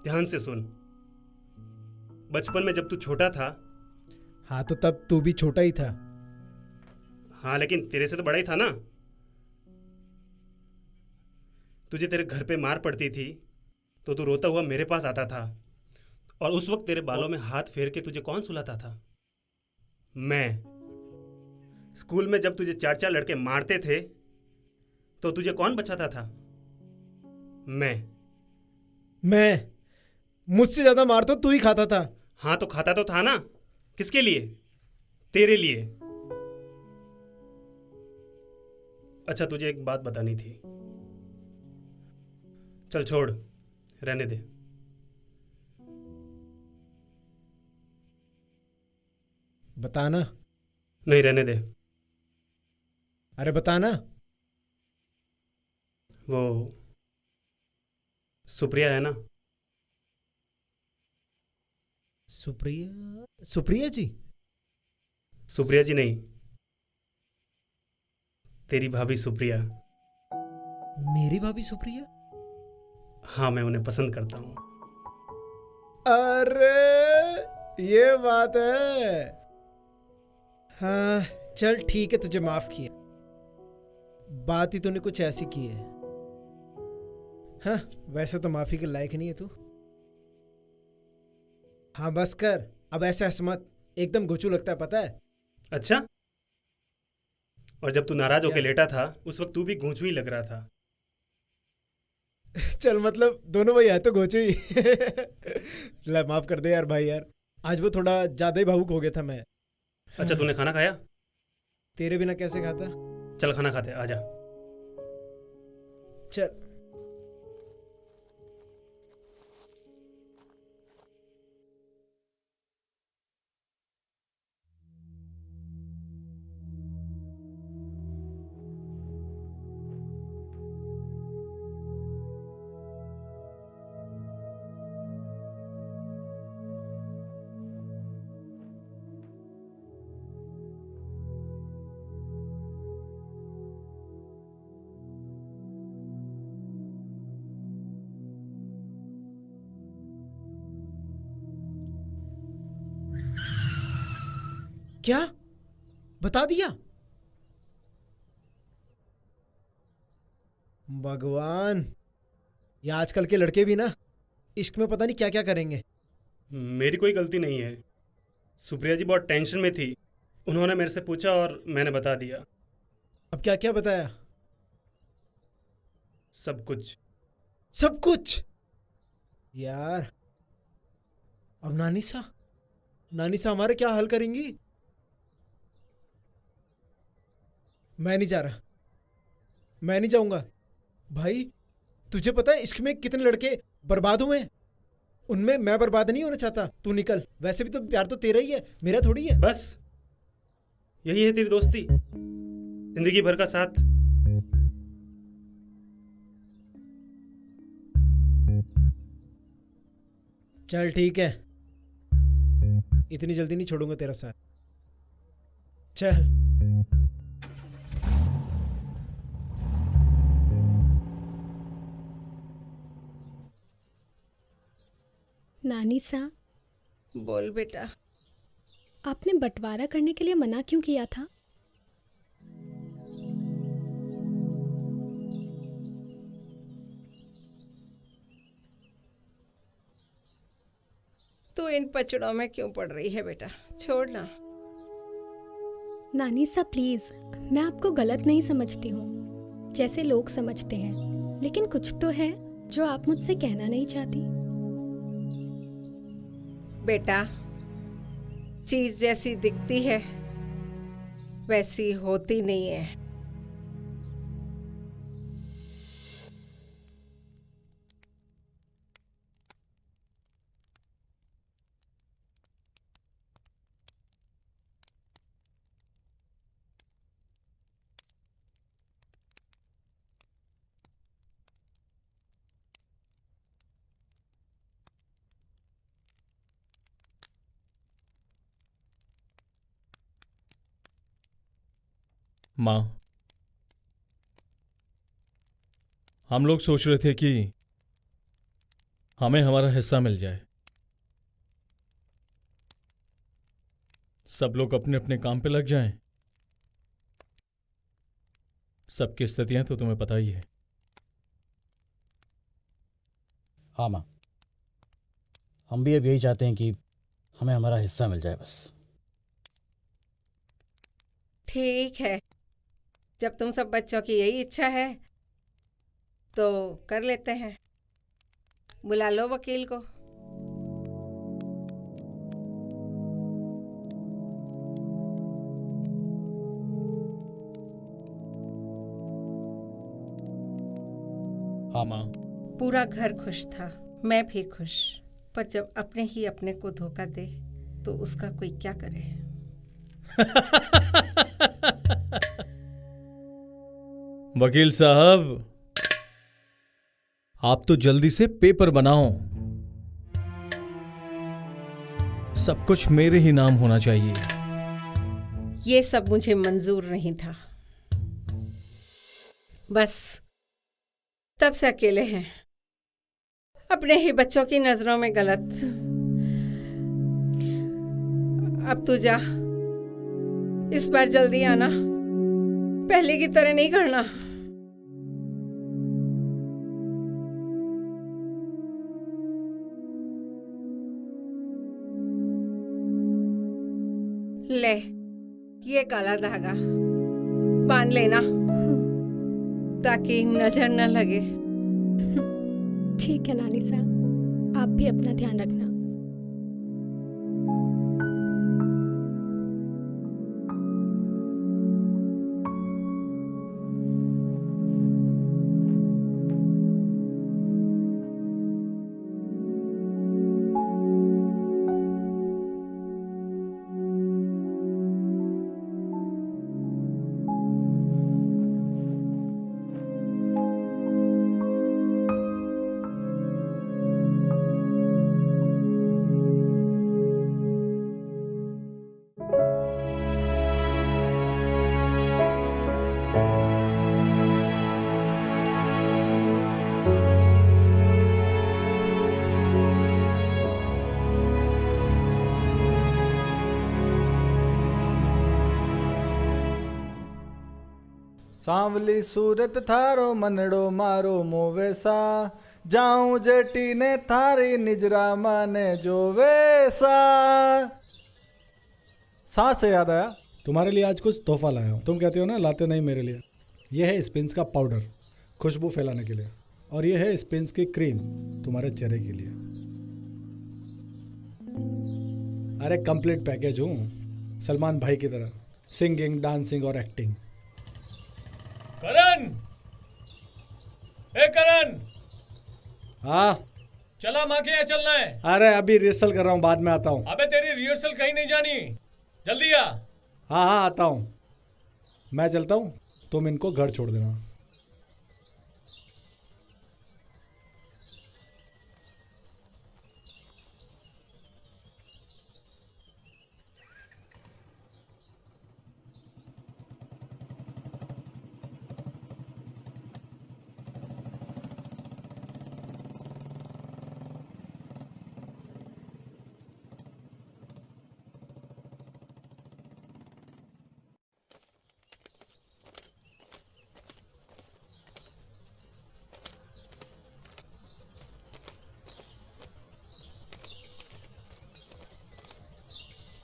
Speaker 8: ध्यान से सुन। बचपन में जब तू छोटा था।
Speaker 6: हाँ, तो तब तू भी छोटा ही था।
Speaker 8: हाँ, लेकिन तेरे से तो बड़ा ही था ना। तुझे तेरे घर पे मार पड़ती थी तो तू रोता हुआ मेरे पास आता था, और उस वक्त तेरे बालों में हाथ फेर के तुझे कौन सुलाता था? मैं। स्कूल में जब तुझे 4-4 लड़के मारते थे तो तुझे कौन बचाता था?
Speaker 6: मैं। मुझसे ज्यादा मार तो तू ही खाता था।
Speaker 8: हाँ, तो खाता तो था ना। किसके लिए? तेरे लिए। अच्छा, तुझे एक बात बतानी थी। चल छोड़, रहने दे।
Speaker 6: बताना।
Speaker 8: नहीं, रहने दे।
Speaker 6: अरे बताना।
Speaker 8: वो सुप्रिया है ना,
Speaker 6: सुप्रिया, सुप्रिया जी?
Speaker 8: सुप्रिया जी नहीं, तेरी भाभी सुप्रिया।
Speaker 6: मेरी भाभी सुप्रिया?
Speaker 8: हाँ, मैं उन्हें पसंद करता हूँ।
Speaker 6: अरे ये बात है। हाँ चल ठीक है, तुझे माफ किया। बात ही तूने कुछ ऐसी की है। हाँ वैसे तो माफी के लायक नहीं है तू। हाँ बस कर, अब ऐसे हंस मत, एकदम घुचू लगता है पता है।
Speaker 8: अच्छा, और जब तू नाराज होके लेटा था उस वक्त तू भी गूंचू ही लग रहा था।
Speaker 6: चल मतलब दोनों भाई है तो घोचू ही। ले माफ कर दे यार भाई यार, आज वो थोड़ा ज्यादा ही भावुक हो गया था मैं।
Speaker 8: अच्छा, तूने खाना खाया?
Speaker 6: तेरे बिना कैसे खाता?
Speaker 8: चल खाना खाते, आजा।
Speaker 6: चल। क्या बता दिया? भगवान, ये आजकल के लड़के भी ना इश्क में पता नहीं क्या क्या करेंगे।
Speaker 8: मेरी कोई गलती नहीं है। सुप्रिया जी बहुत टेंशन में थी, उन्होंने मेरे से पूछा और मैंने बता दिया।
Speaker 6: अब क्या क्या बताया?
Speaker 8: सब कुछ।
Speaker 6: सब कुछ? यार अब नानीसा हमारे क्या हल करेंगी? मैं नहीं जा रहा, मैं नहीं जाऊंगा। भाई तुझे पता है इश्क में कितने लड़के बर्बाद हुए हैं, उनमें मैं बर्बाद नहीं होना चाहता। तू निकल, वैसे भी तो प्यार तो तेरा ही है, मेरा थोड़ी है।
Speaker 8: बस यही है तेरी दोस्ती, जिंदगी भर का साथ।
Speaker 6: चल ठीक है, इतनी जल्दी नहीं छोड़ूंगा तेरा साथ। चल।
Speaker 1: नानीसा,
Speaker 3: बोल बेटा।
Speaker 1: आपने बंटवारा करने के लिए मना क्यों किया था?
Speaker 3: तू इन पचड़ों में क्यों पड़ रही है बेटा, छोड़ना।
Speaker 1: नानीसा प्लीज, मैं आपको गलत नहीं समझती हूँ जैसे लोग समझते हैं, लेकिन कुछ तो है जो आप मुझसे कहना नहीं चाहती।
Speaker 3: बेटा, चीज जैसी दिखती है वैसी होती नहीं है।
Speaker 13: माँ, हम लोग सोच रहे थे कि हमें हमारा हिस्सा मिल जाए। सब लोग अपने अपने काम पे लग जाएं। सबकी स्थितियां तो तुम्हें पता ही है।
Speaker 10: हाँ माँ, हम भी अब यही चाहते हैं कि हमें हमारा हिस्सा मिल जाए बस।
Speaker 3: ठीक है, जब तुम सब बच्चों की यही इच्छा है तो कर लेते हैं। बुला लो वकील को।
Speaker 13: हाँ माँ।
Speaker 3: पूरा घर खुश था, मैं भी खुश, पर जब अपने ही अपने को धोखा दे तो उसका कोई क्या करे।
Speaker 13: वकील साहब, आप तो जल्दी से पेपर बनाओ। सब कुछ मेरे ही नाम होना चाहिए।
Speaker 3: ये सब मुझे मंजूर नहीं था। बस तब से अकेले हैं, अपने ही बच्चों की नजरों में गलत। अब तू जा, इस बार जल्दी आना, पहले की तरह नहीं करना। ले, ये काला धागा बांध लेना ताकि नजर न लगे।
Speaker 1: ठीक है नानी साहब, आप भी अपना ध्यान रखना।
Speaker 16: सांवली सूरत थारो मनड़ो मारो मोवेसा, जाऊं जेटी ने थारी निजरा माने जो वेसा। सांस से याद आया, तुम्हारे लिए आज कुछ तोहफा लाया हूँ। तुम कहते हो ना लाते नहीं मेरे लिए। यह है स्पिन्स का पाउडर, खुशबू फैलाने के लिए, और यह है स्पिन्स की क्रीम, तुम्हारे चेहरे के लिए। अरे कंप्लीट पैकेज हूँ, सलमान भाई की तरह, सिंगिंग, डांसिंग और एक्टिंग।
Speaker 13: करण, ए करण,
Speaker 16: हाँ
Speaker 13: चला माँ के यहाँ चलना है।
Speaker 16: अरे अभी रिहर्सल कर रहा हूँ, बाद में आता हूँ।
Speaker 13: अबे तेरी रिहर्सल कहीं नहीं जानी, जल्दी आ।
Speaker 16: हाँ हाँ आता हूँ, मैं चलता हूँ, तुम इनको घर छोड़ देना।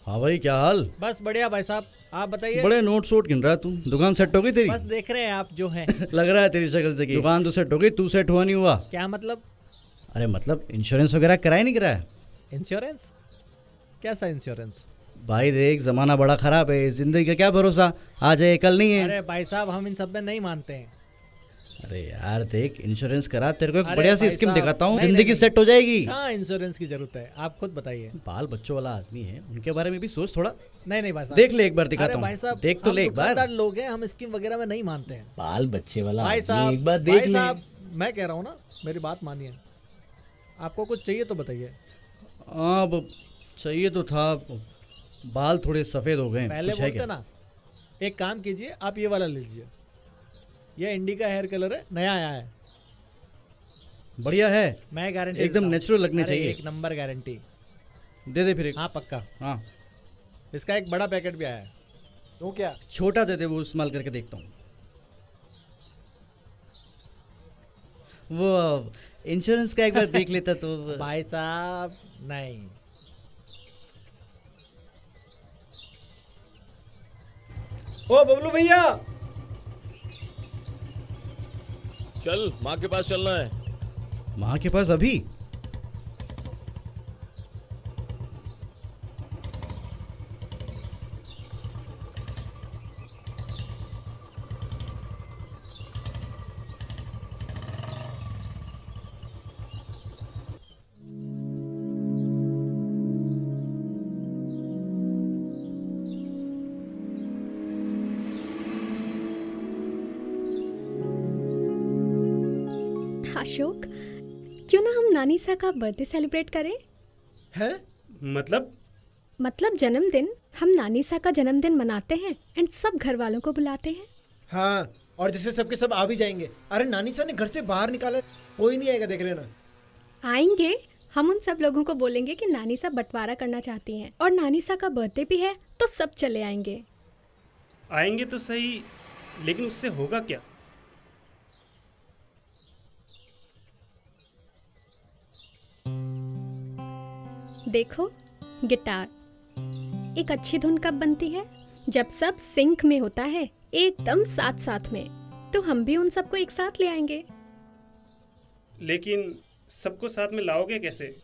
Speaker 10: हाँ भाई, क्या हाल?
Speaker 18: बस बढ़िया भाई साहब, आप बताइए।
Speaker 10: बड़े नोट सोट गिन रहा तू। दुकान सेट हो गई तेरी?
Speaker 18: बस देख रहे हैं आप जो है।
Speaker 10: लग रहा है तेरी शक्ल से कि दुकान तो सेट हो गई, तू सेट हुआ नहीं हुआ।
Speaker 18: क्या मतलब?
Speaker 10: अरे मतलब इंश्योरेंस वगैरह कराया नहीं कराया?
Speaker 18: इंश्योरेंस? कैसा इंश्योरेंस?
Speaker 10: भाई देख, जमाना बड़ा खराब है, जिंदगी का क्या भरोसा, आज है कल नहीं है।
Speaker 18: अरे भाई साहब, हम इन सब में नहीं मानते हैं।
Speaker 10: अरे यार देख, इंश्योरेंस करा, तेरे को एक
Speaker 18: अरे
Speaker 10: बढ़िया सी
Speaker 18: भाई
Speaker 10: स्कीम
Speaker 18: साहब,
Speaker 10: दिखाता हूँ,
Speaker 18: नहीं,
Speaker 10: जिंदगी
Speaker 18: नहीं,
Speaker 10: सेट हो जाएगी।
Speaker 18: हाँ, इंश्योरेंस की जरूरत है, आप खुद बताइए।
Speaker 10: बाल बच्चों वाला आदमी है, उनके बारे में भी सोच थोड़ा।
Speaker 18: नहीं भाई साहब,
Speaker 10: देख ले एक बार, दिखाता
Speaker 18: अरे
Speaker 10: हूँ।
Speaker 18: भाई साहब,
Speaker 10: देख तो ले एक बार।
Speaker 18: दुकानदार लोग हैं, हम स्कीम वगैरह में नहीं मानते हैं।
Speaker 10: बाल बच्चे वाला
Speaker 18: भाई
Speaker 10: आदमी,
Speaker 18: साहब,
Speaker 10: एक बार देख
Speaker 18: भाई
Speaker 10: ले।
Speaker 18: साहब, मैं कह रहा हूँ ना, मेरी बात मानिए। आपको कुछ चाहिए तो बताइए।
Speaker 10: हाँ चाहिए तो था, बाल थोड़े सफेद हो गए।
Speaker 18: पहले बोलते ना। एक काम कीजिए, आप ये वाला लीजिए, ये इंडिका हेयर कलर है, नया आया है।
Speaker 10: बढ़िया है,
Speaker 18: मैं गारंटी
Speaker 10: एकदम नेचुरल लगने चाहिए।
Speaker 18: एक नंबर गारंटी।
Speaker 10: दे दे फिर एक।
Speaker 18: हाँ पक्का।
Speaker 10: हाँ,
Speaker 18: इसका एक बड़ा पैकेट भी आया है। तो क्या?
Speaker 10: छोटा दे दे, वो इस्तेमाल करके देखता हूँ। वो इंश्योरेंस का एक बार देख लेता तो।
Speaker 18: भाई साहब नहीं।
Speaker 16: ओ बबलू भैया,
Speaker 19: चल माँ के पास चलना है।
Speaker 10: माँ के पास अभी?
Speaker 1: अशोक, क्यों ना हम नानी सा का बर्थडे सेलिब्रेट करें?
Speaker 8: है मतलब
Speaker 1: मतलब जन्मदिन हम नानीसा का जन्मदिन मनाते हैं एंड सब घर वालों को बुलाते हैं।
Speaker 6: हाँ, और जैसे सबके सब आ भी जाएंगे। अरे नानीसा ने घर से बाहर निकाला, कोई नहीं आएगा, देख लेना।
Speaker 1: आएंगे, हम उन सब लोगों को बोलेंगे कि नानीसा बंटवारा करना चाहती हैं और नानीसा का बर्थडे भी है तो सब चले आएंगे।
Speaker 8: आएंगे तो सही, लेकिन उससे होगा क्या?
Speaker 1: देखो, गिटार एक अच्छी धुन कब बनती है? जब सब सिंक में होता है, एकदम साथ साथ में। तो हम भी उन सबको एक साथ ले आएंगे।
Speaker 8: लेकिन सबको साथ में लाओगे कैसे?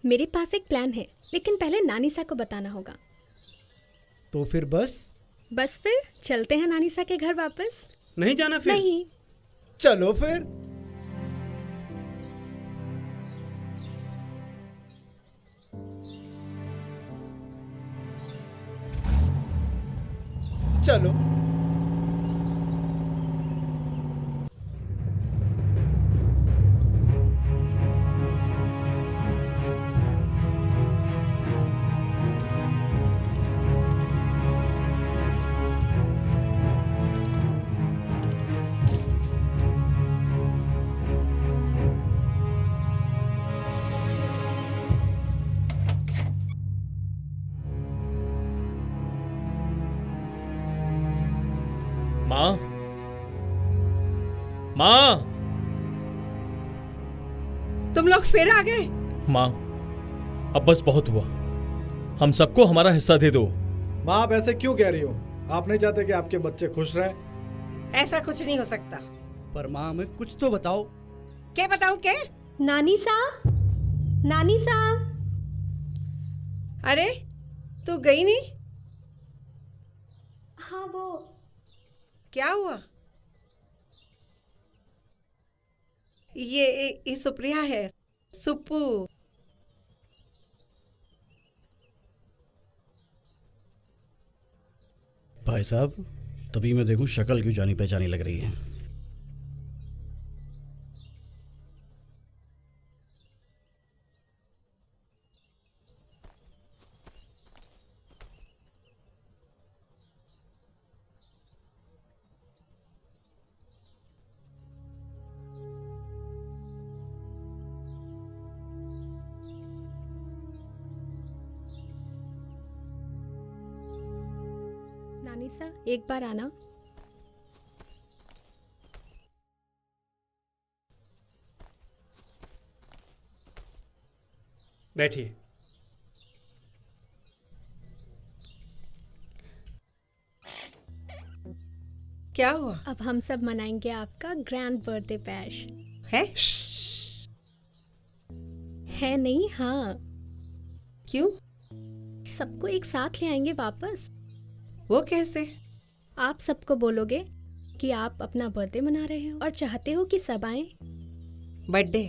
Speaker 1: मेरे पास एक प्लान है, लेकिन पहले नानीसा को बताना होगा।
Speaker 6: तो फिर बस
Speaker 1: फिर चलते हैं नानीसा के घर वापस।
Speaker 8: नहीं जाना फिर?
Speaker 1: नहीं।
Speaker 6: चलो फिर। चलो।
Speaker 13: माँ, माँ,
Speaker 3: तुम लोग फिर आ गए?
Speaker 13: माँ, अब बस बहुत हुआ। हम सबको हमारा हिस्सा दे दो।
Speaker 16: माँ, आप ऐसे क्यों कह रही हो? आप नहीं चाहते कि आपके बच्चे खुश रहे?
Speaker 3: ऐसा कुछ नहीं हो सकता।
Speaker 10: पर माँ, हमें कुछ तो बताओ।
Speaker 3: क्या बताऊं? क्या?
Speaker 1: नानीसा, नानीसा।
Speaker 3: अरे तू गई नहीं?
Speaker 1: हाँ, वो
Speaker 3: क्या हुआ? ये सुप्रिया है, सुप्पू।
Speaker 10: भाई साहब, तभी मैं देखूं शक्ल क्यों जानी पहचानी लग रही है।
Speaker 1: नानीसा, एक बार आना।
Speaker 8: बैठिए।
Speaker 3: क्या हुआ?
Speaker 1: अब हम सब मनाएंगे आपका ग्रैंड बर्थडे बैश। है नहीं? हाँ।
Speaker 3: क्यों?
Speaker 1: सबको एक साथ ले आएंगे वापस।
Speaker 3: वो कैसे?
Speaker 1: आप सबको बोलोगे कि आप अपना बर्थडे मना रहे हो और चाहते हो कि सब आए।
Speaker 3: बर्थडे?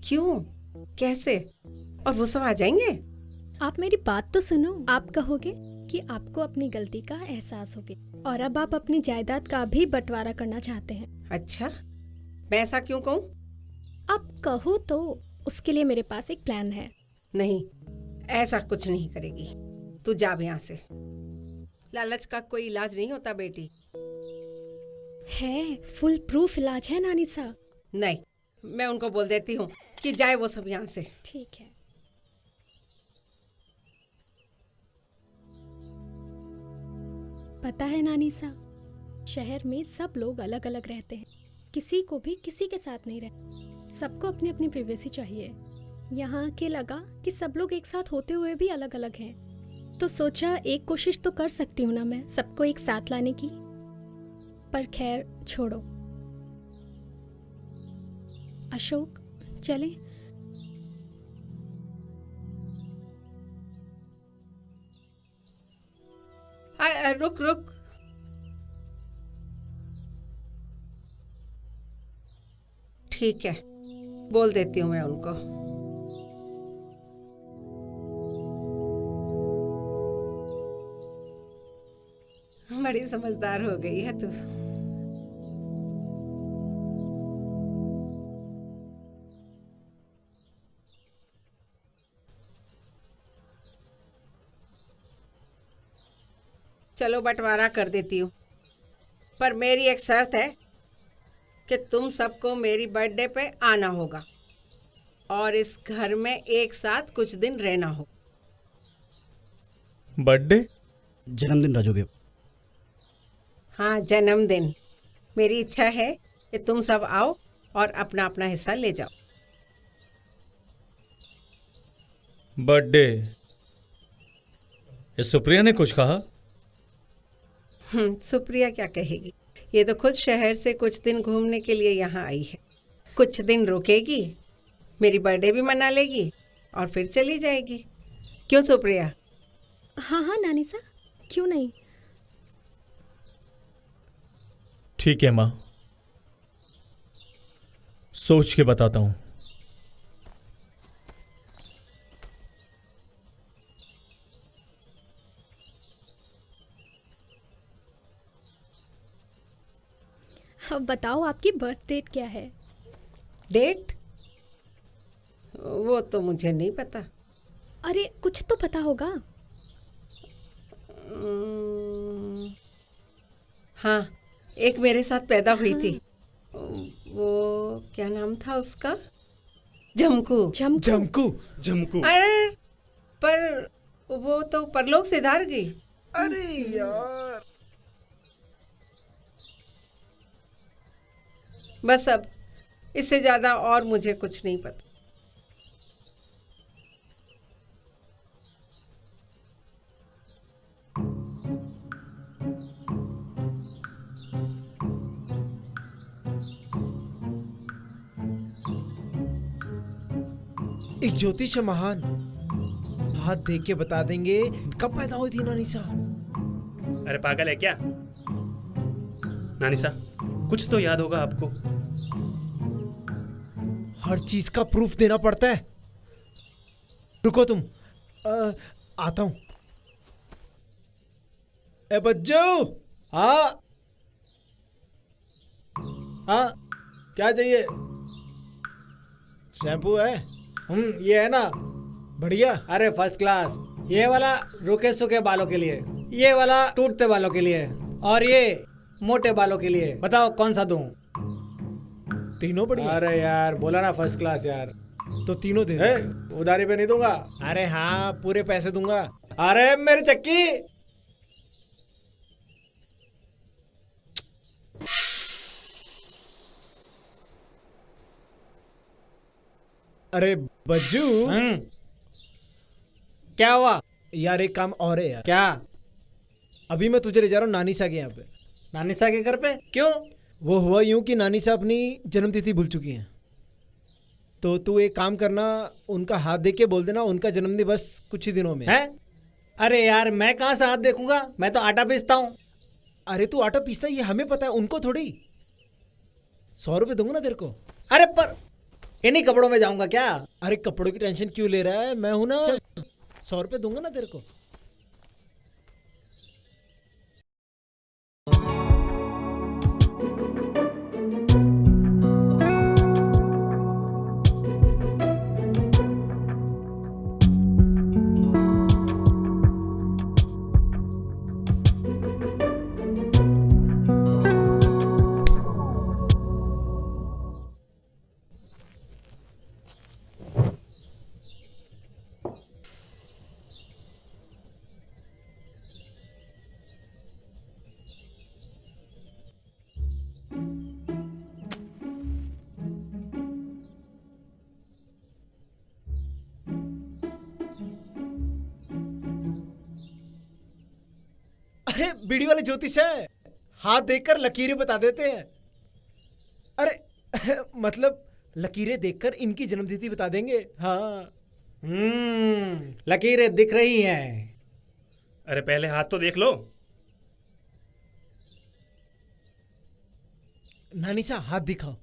Speaker 3: क्यों? कैसे? और वो सब आ जाएंगे?
Speaker 1: आप मेरी बात तो सुनो। आप कहोगे कि आपको अपनी गलती का एहसास हो गया और अब आप अपनी जायदाद का भी बंटवारा करना चाहते हैं।
Speaker 3: अच्छा, मैं ऐसा क्यों कहूँ?
Speaker 1: अब कहो तो। उसके लिए मेरे पास एक प्लान है।
Speaker 3: नहीं, ऐसा कुछ नहीं करेगी। तू जा यहाँ से। लालच का कोई इलाज नहीं होता बेटी।
Speaker 1: है, फुल प्रूफ इलाज है नानीसा।
Speaker 3: नहीं, मैं उनको बोल देती हूँ कि जाए वो सब यहाँ से।
Speaker 1: ठीक है। पता है नानीसा, शहर में सब लोग अलग अलग रहते हैं। किसी को भी किसी के साथ नहीं रहते। सबको अपनी अपनी प्राइवेसी चाहिए। यहाँ के लगा कि सब लोग एक साथ होते हुए भी अलग अलग हैं। तो सोचा एक कोशिश तो कर सकती हूँ ना मैं सबको एक साथ लाने की। पर खैर छोड़ो। अशोक, चले?
Speaker 3: रुक रुक। ठीक है, बोल देती हूँ मैं उनको। बड़ी समझदार हो गई है तू। चलो बंटवारा कर देती हूँ, पर मेरी एक शर्त है कि तुम सबको मेरी बर्थडे पे आना होगा और इस घर में एक साथ कुछ दिन रहना हो।
Speaker 13: बर्थडे?
Speaker 10: जन्मदिन राजू भैया।
Speaker 3: हाँ, जन्मदिन। मेरी इच्छा है कि तुम सब आओ और अपना अपना हिस्सा ले जाओ।
Speaker 13: बर्थडे? इस सुप्रिया ने कुछ कहा?
Speaker 3: सुप्रिया क्या कहेगी, ये तो खुद शहर से कुछ दिन घूमने के लिए यहाँ आई है। कुछ दिन रुकेगी, मेरी बर्थडे भी मना लेगी और फिर चली जाएगी। क्यों सुप्रिया?
Speaker 1: हाँ हाँ नानी सा, क्यों नहीं।
Speaker 13: ठीक है माँ, सोच के बताता हूँ।
Speaker 1: अब बताओ आपकी बर्थ डेट क्या है?
Speaker 3: डेट? वो तो मुझे नहीं पता।
Speaker 1: अरे कुछ तो पता होगा।
Speaker 3: हाँ, एक मेरे साथ पैदा हुई थी। वो क्या नाम था उसका? झमकू।
Speaker 6: झमकू। झमकू।
Speaker 3: अरे पर वो तो परलोक से धार गई।
Speaker 6: अरे यार,
Speaker 3: बस अब इससे ज्यादा और मुझे कुछ नहीं पता।
Speaker 6: एक ज्योतिष है महान, हाथ देख के बता देंगे कब पैदा हुई थी नानीसा।
Speaker 8: अरे पागल है क्या? नानीसा, कुछ तो याद होगा आपको।
Speaker 6: हर चीज का प्रूफ देना पड़ता है। रुको तुम, आता हूं। ए बच्चो।
Speaker 18: हाँ हाँ, क्या चाहिए?
Speaker 6: शैम्पू है?
Speaker 18: ये है ना,
Speaker 6: बढ़िया।
Speaker 18: अरे फर्स्ट क्लास। ये वाला रुके सूखे बालों के लिए, ये वाला टूटते बालों के लिए, और ये मोटे बालों के लिए। बताओ कौन सा दूं?
Speaker 6: तीनों बढ़िया।
Speaker 18: अरे यार बोला ना फर्स्ट क्लास यार।
Speaker 6: तो तीनों दे दो।
Speaker 18: उधारी पे नहीं दूंगा।
Speaker 6: अरे हाँ, पूरे पैसे दूंगा।
Speaker 18: अरे मेरी चक्की।
Speaker 6: अरे बज्जू।
Speaker 18: क्या हुआ?
Speaker 6: यार एक काम और है यार।
Speaker 18: क्या?
Speaker 6: अभी मैं तुझे ले जा रहा हूँ नानीसा के यहाँ पे।
Speaker 18: नानीसा के घर पे? क्यों?
Speaker 6: वो हुआ यूं कि नानीसा अपनी जन्मतिथि भूल चुकी हैं, तो तू एक काम करना, उनका हाथ देख के बोल देना उनका जन्मदिन बस कुछ ही दिनों में
Speaker 18: है। अरे यार मैं कहाँ से हाथ देखूंगा, मैं तो आटा पीसता हूँ।
Speaker 6: अरे तू आटा पीसता है ये हमें पता है, उनको थोड़ी। 100 रुपये दूंगा ना तेरे को।
Speaker 18: अरे पर इन्हीं कपड़ों में जाऊंगा क्या?
Speaker 6: अरे कपड़ों की टेंशन क्यों ले रहा है, मैं हूं ना। 100 रुपये दूंगा ना तेरे को। अरे बीड़ी वाले ज्योतिष है, हाथ देखकर लकीरें बता देते हैं। अरे मतलब लकीरें देखकर इनकी जन्मतिथि बता देंगे। हाँ
Speaker 18: लकीरें दिख रही हैं।
Speaker 8: अरे पहले हाथ तो देख लो।
Speaker 6: नानीसा हाथ दिखाओ।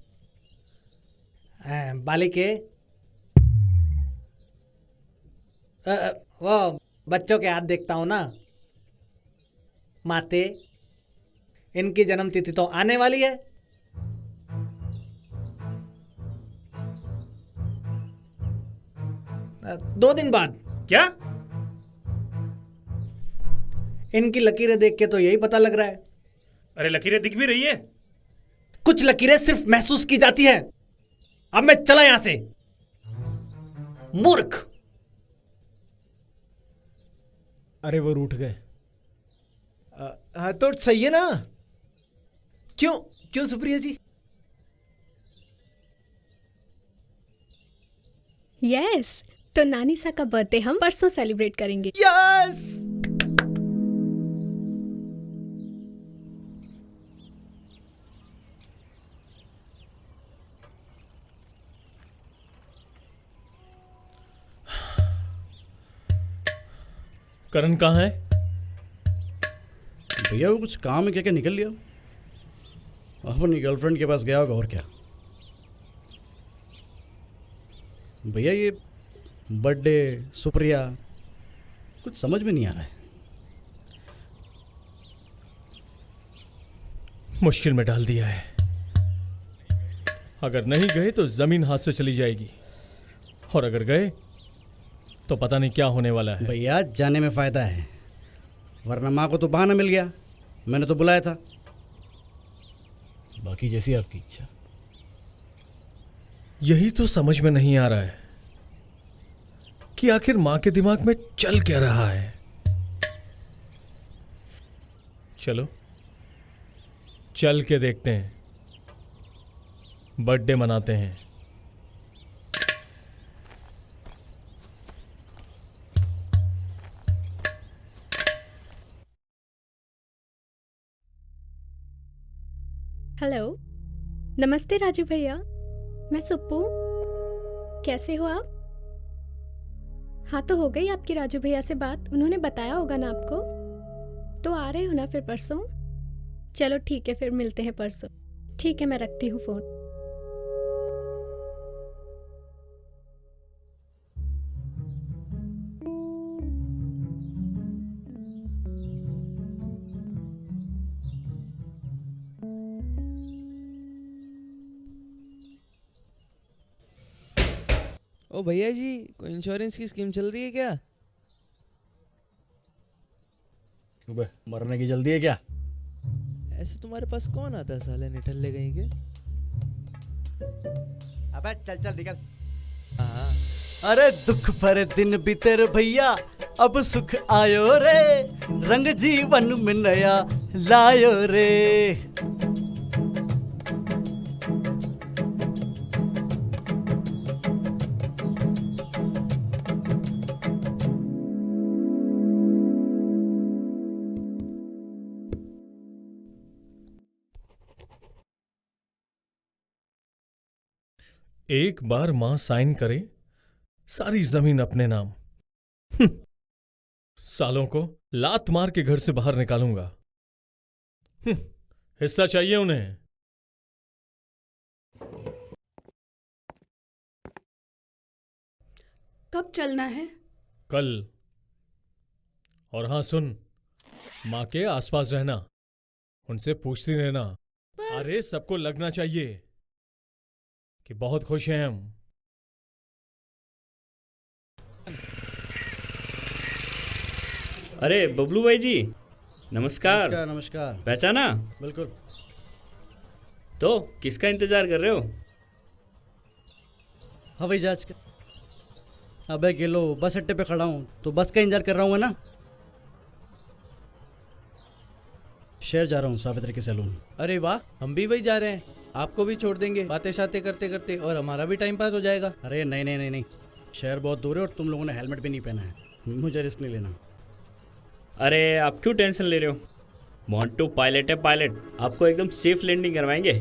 Speaker 18: बालिके, वो बच्चों के हाथ देखता हूं ना। माते, इनकी जन्मतिथि तो आने वाली है। दो दिन बाद।
Speaker 8: क्या?
Speaker 18: इनकी लकीरें देख के तो यही पता लग रहा है।
Speaker 8: अरे लकीरें दिख भी रही है।
Speaker 18: कुछ लकीरें सिर्फ महसूस की जाती हैं। अब मैं चला यहां से। मूर्ख।
Speaker 6: अरे वो रूठ गए। हाँ तो सही है ना? क्यों क्यों सुप्रिया जी?
Speaker 1: यस, तो नानीसा का बर्थडे हम परसों सेलिब्रेट करेंगे।
Speaker 6: यस।
Speaker 13: करण कहाँ है?
Speaker 10: भैया वो कुछ काम है, क्या क्या निकल लिया। अपनी गर्लफ्रेंड के पास गया होगा और क्या। भैया ये बर्थडे सुप्रिया कुछ समझ में नहीं आ रहा है।
Speaker 13: मुश्किल में डाल दिया है। अगर नहीं गए तो जमीन हाथ से चली जाएगी, और अगर गए तो पता नहीं क्या होने वाला है।
Speaker 10: भैया जाने में फायदा है, वरना माँ को तो बहाना मिल गया। मैंने तो बुलाया था। बाकी जैसी आपकी इच्छा।
Speaker 13: यही तो समझ में नहीं आ रहा है कि आखिर माँ के दिमाग में चल क्या रहा है। चलो चल के देखते हैं, बर्थडे मनाते हैं।
Speaker 1: हेलो, नमस्ते राजू भैया, मैं सुप्पू। कैसे हो आप? हाँ तो हो गई आपकी राजू भैया से बात? उन्होंने बताया होगा ना आपको? तो आ रहे हो ना फिर परसों? चलो ठीक है, फिर मिलते हैं परसों। ठीक है, मैं रखती हूँ फ़ोन।
Speaker 11: ओ भैया जी, कोई इंश्योरेंस की स्कीम चल रही है क्या?
Speaker 10: क्यों बे, मरने की जल्दी है क्या?
Speaker 11: ऐसे तुम्हारे पास कौन आता है साले निठल्ले कहीं के?
Speaker 10: अबे चल चल निकल।
Speaker 11: हाँ।
Speaker 10: अरे दुख भरे दिन बीते रे भैया, अब सुख आयो रे, रंग जीवन में नया लायो रे।
Speaker 13: एक बार मां साइन करे, सारी जमीन अपने नाम। सालों को लात मार के घर से बाहर निकालूंगा। हिस्सा चाहिए उन्हें।
Speaker 20: कब चलना है?
Speaker 13: कल। और हाँ सुन, माँ के आसपास रहना, उनसे पूछती रहना। अरे सबको लगना चाहिए कि बहुत खुश हैं हम।
Speaker 17: अरे बबलू भाई जी, नमस्कार।
Speaker 10: नमस्कार नमस्कार।
Speaker 17: पहचाना?
Speaker 10: बिल्कुल।
Speaker 17: तो किसका इंतजार कर रहे हो?
Speaker 10: हवाई जहाज का। अबे गिलो, बस अड्डे पे खड़ा हूँ तो बस का इंतजार कर रहा हूँ ना। शहर जा रहा हूँ सावित्री के सैलून।
Speaker 11: अरे वाह, हम भी वही जा रहे हैं। आपको भी छोड़ देंगे बातें शातें करते करते, और हमारा भी टाइम पास हो जाएगा।
Speaker 10: अरे नहीं नहीं नहीं नहीं, शहर बहुत दूर है और तुम लोगों ने हेलमेट भी नहीं पहना है, मुझे रिस्क नहीं लेना।
Speaker 17: अरे आप क्यों टेंशन ले रहे हो? मोंटू पायलट है, पायलट। आपको एकदम सेफ लैंडिंग करवाएंगे।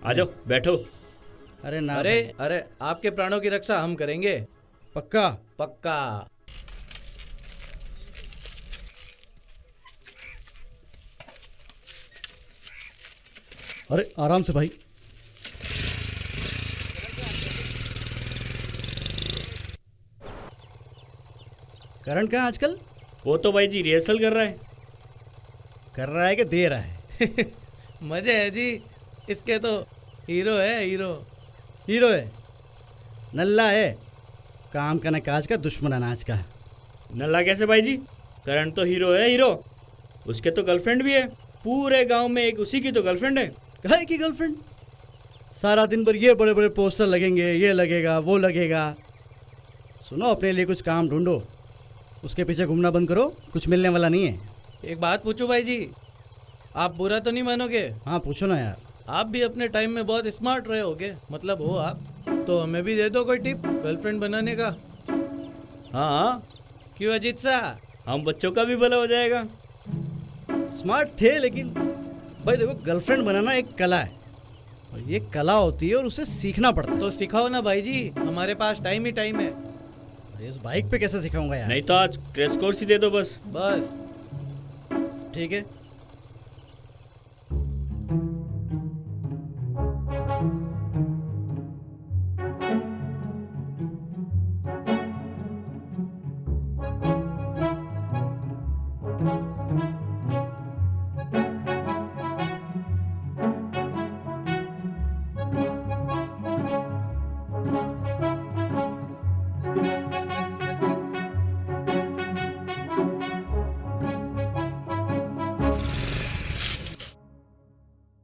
Speaker 17: आ जाओ बैठो।
Speaker 10: अरे ना।
Speaker 11: अरे आपके प्राणों की रक्षा हम करेंगे।
Speaker 10: पक्का?
Speaker 11: पक्का।
Speaker 10: अरे आराम से भाई। करण कहाँ आजकल?
Speaker 17: वो तो भाई जी रिहर्सल कर रहा है।
Speaker 10: कर रहा है कि दे रहा है?
Speaker 11: मजे है जी इसके तो। हीरो है, हीरो।
Speaker 10: हीरो है? नल्ला है, काम का न काज का, दुश्मन अनाज का।
Speaker 17: नल्ला कैसे भाई जी? करण तो हीरो है, हीरो। उसके तो गर्लफ्रेंड भी है, पूरे गांव में एक उसी की तो गर्लफ्रेंड है।
Speaker 10: कहे की गर्लफ्रेंड? सारा दिन भर ये बड़े बड़े पोस्टर लगेंगे, ये लगेगा वो लगेगा। सुनो, अपने लिए कुछ काम ढूंढो, उसके पीछे घूमना बंद करो, कुछ मिलने वाला नहीं है।
Speaker 20: एक बात पूछो भाई जी, आप बुरा तो नहीं मानोगे?
Speaker 10: हाँ पूछो ना यार।
Speaker 20: आप भी अपने टाइम में बहुत स्मार्ट रहे होगे, मतलब हो आप, तो हमें भी दे दो कोई टिप गर्लफ्रेंड बनाने का।
Speaker 17: हाँ
Speaker 20: क्यों अजीत सा?
Speaker 17: हम बच्चों का भी भला हो जाएगा।
Speaker 10: स्मार्ट थे, लेकिन भाई देखो, गर्लफ्रेंड बनाना एक कला है, और ये कला होती है और उसे सीखना पड़ता है।
Speaker 20: तो सिखाओ ना भाई जी, हमारे पास टाइम ही टाइम है।
Speaker 10: इस बाइक पे कैसे सिखाऊंगा यार?
Speaker 17: नहीं तो आज क्रैश कोर्स ही दे दो बस।
Speaker 10: ठीक है।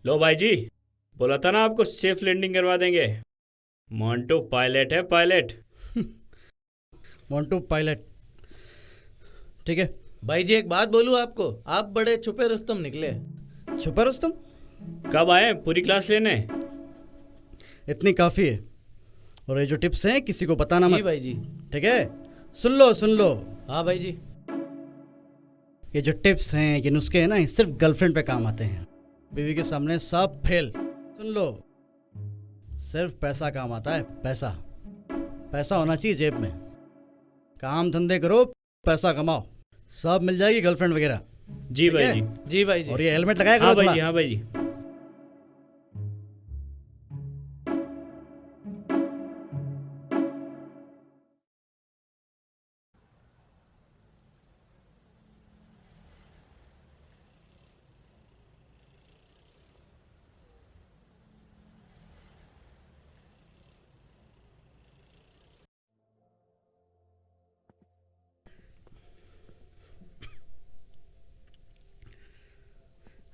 Speaker 17: लो भाई जी, बोला था ना आपको सेफ लैंडिंग करवा देंगे। मोंटू पायलट है, पायलट।
Speaker 10: मोंटू पायलट, ठीक है।
Speaker 20: भाई जी एक बात बोलूं आपको, आप बड़े छुपे रुस्तम निकले।
Speaker 10: छुपे रुस्तम?
Speaker 17: कब आए पूरी क्लास लेने?
Speaker 10: इतनी काफी है, और ये जो टिप्स हैं किसी को बताना मत।
Speaker 20: जी भाई जी।
Speaker 10: ठीक है, सुन लो सुन लो।
Speaker 20: हाँ भाई जी।
Speaker 10: ये जो टिप्स हैं, ये नुस्खे हैं ना, ये सिर्फ गर्लफ्रेंड पे काम आते हैं। बीवी के सामने सब फेल। सुन लो, सिर्फ पैसा काम आता है, पैसा। पैसा होना चाहिए जेब में। काम धंधे करो, पैसा कमाओ, सब मिल जाएगी गर्लफ्रेंड वगैरह।
Speaker 17: जी भाई जी।
Speaker 20: जी भाई जी।
Speaker 10: और ये हेलमेट लगाया करो।
Speaker 17: हाँ भाई
Speaker 10: थोड़ा।
Speaker 17: जी, हाँ भाई जी।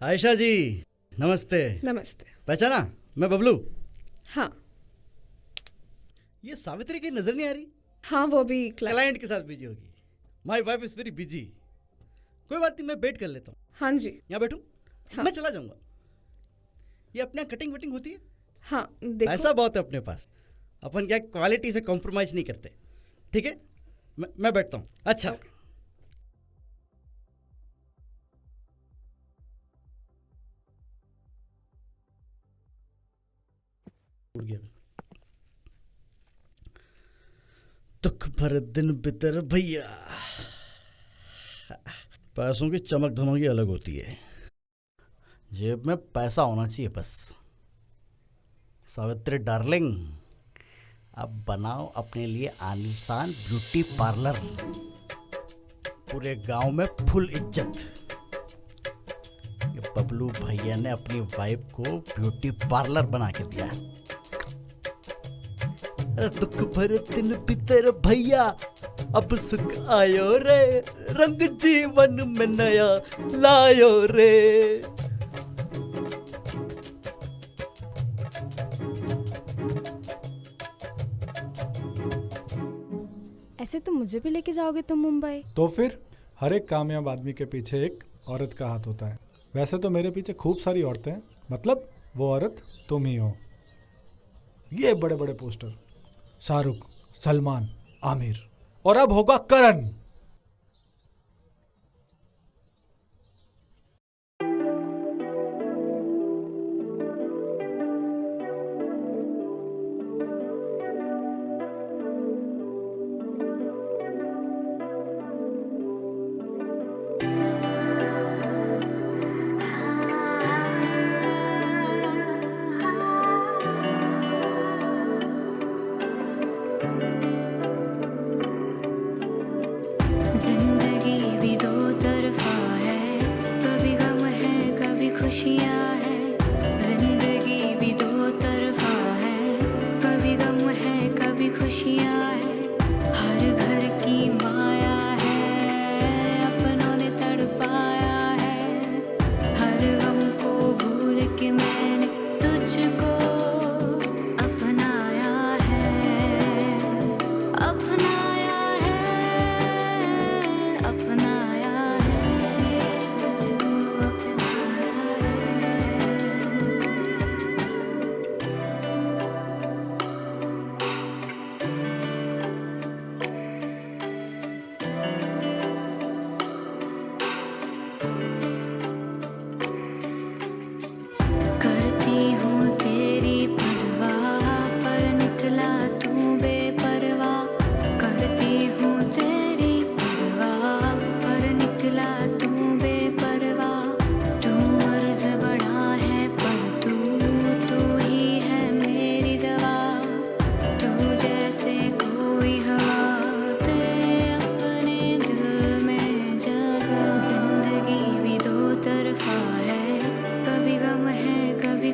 Speaker 10: आयशा जी नमस्ते।
Speaker 15: नमस्ते।
Speaker 10: पहचाना? मैं बबलू।
Speaker 15: हाँ।
Speaker 10: ये सावित्री की नजर नहीं आ रही?
Speaker 15: हाँ वो भी
Speaker 10: क्लाइंट के साथ बिजी होगी। My wife is very busy. कोई बात नहीं, मैं वेट कर लेता हूँ।
Speaker 15: हाँ जी।
Speaker 10: यहाँ बैठूं?
Speaker 15: हाँ।
Speaker 10: मैं चला जाऊंगा। ये अपने यहाँ कटिंग वटिंग होती है?
Speaker 15: हाँ देखो।
Speaker 10: पैसा बहुत है अपने पास, अपन क्या क्वालिटी से कॉम्प्रोमाइज नहीं करते। ठीक है, मैं बैठता हूँ। अच्छा उड़ गया। दुख भर दिन बितर भैया। पैसों की चमक धमक अलग होती है, जेब में पैसा होना चाहिए बस। सावित्री डार्लिंग, अब बनाओ अपने लिए आलीशान ब्यूटी पार्लर, पूरे गांव में फुल इज्जत। ये बबलू भैया ने अपनी वाइफ को ब्यूटी पार्लर बना के दिया। दुख भर दिन बितर भैया, अब सुख आयो रे, रंग जीवन में नया लायो रे।
Speaker 21: ऐसे तो मुझे भी लेके जाओगे तुम मुंबई?
Speaker 16: तो फिर हर एक कामयाब आदमी के पीछे एक औरत का हाथ होता है। वैसे तो मेरे पीछे खूब सारी औरतें हैं, मतलब वो औरत तुम ही हो। ये बड़े बड़े पोस्टर, शाहरुख, सलमान, आमिर, और अब होगा करण।
Speaker 22: जिंदगी भी दो तरफा है, कभी गम है कभी खुशियाँ है। जिंदगी भी दो तरफा है, कभी गम है कभी खुशियाँ है। हर घर की माया है, अपनों ने तड़पाया है।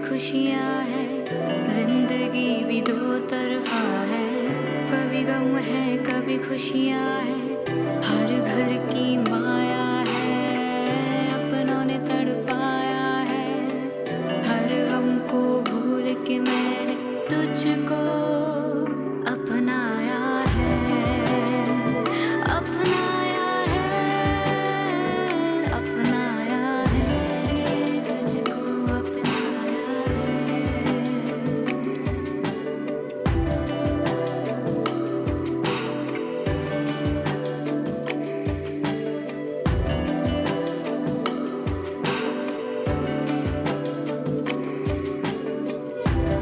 Speaker 22: खुशियाँ है, जिंदगी भी दो तरफा है, कभी गम है कभी खुशियाँ है, हर घर की माया है, अपनों ने तड़पाया है, हर गम को भूल के मैंने तुझको अपनाया है, अपनाया है, अपनाया है, तुझको अपनाया है।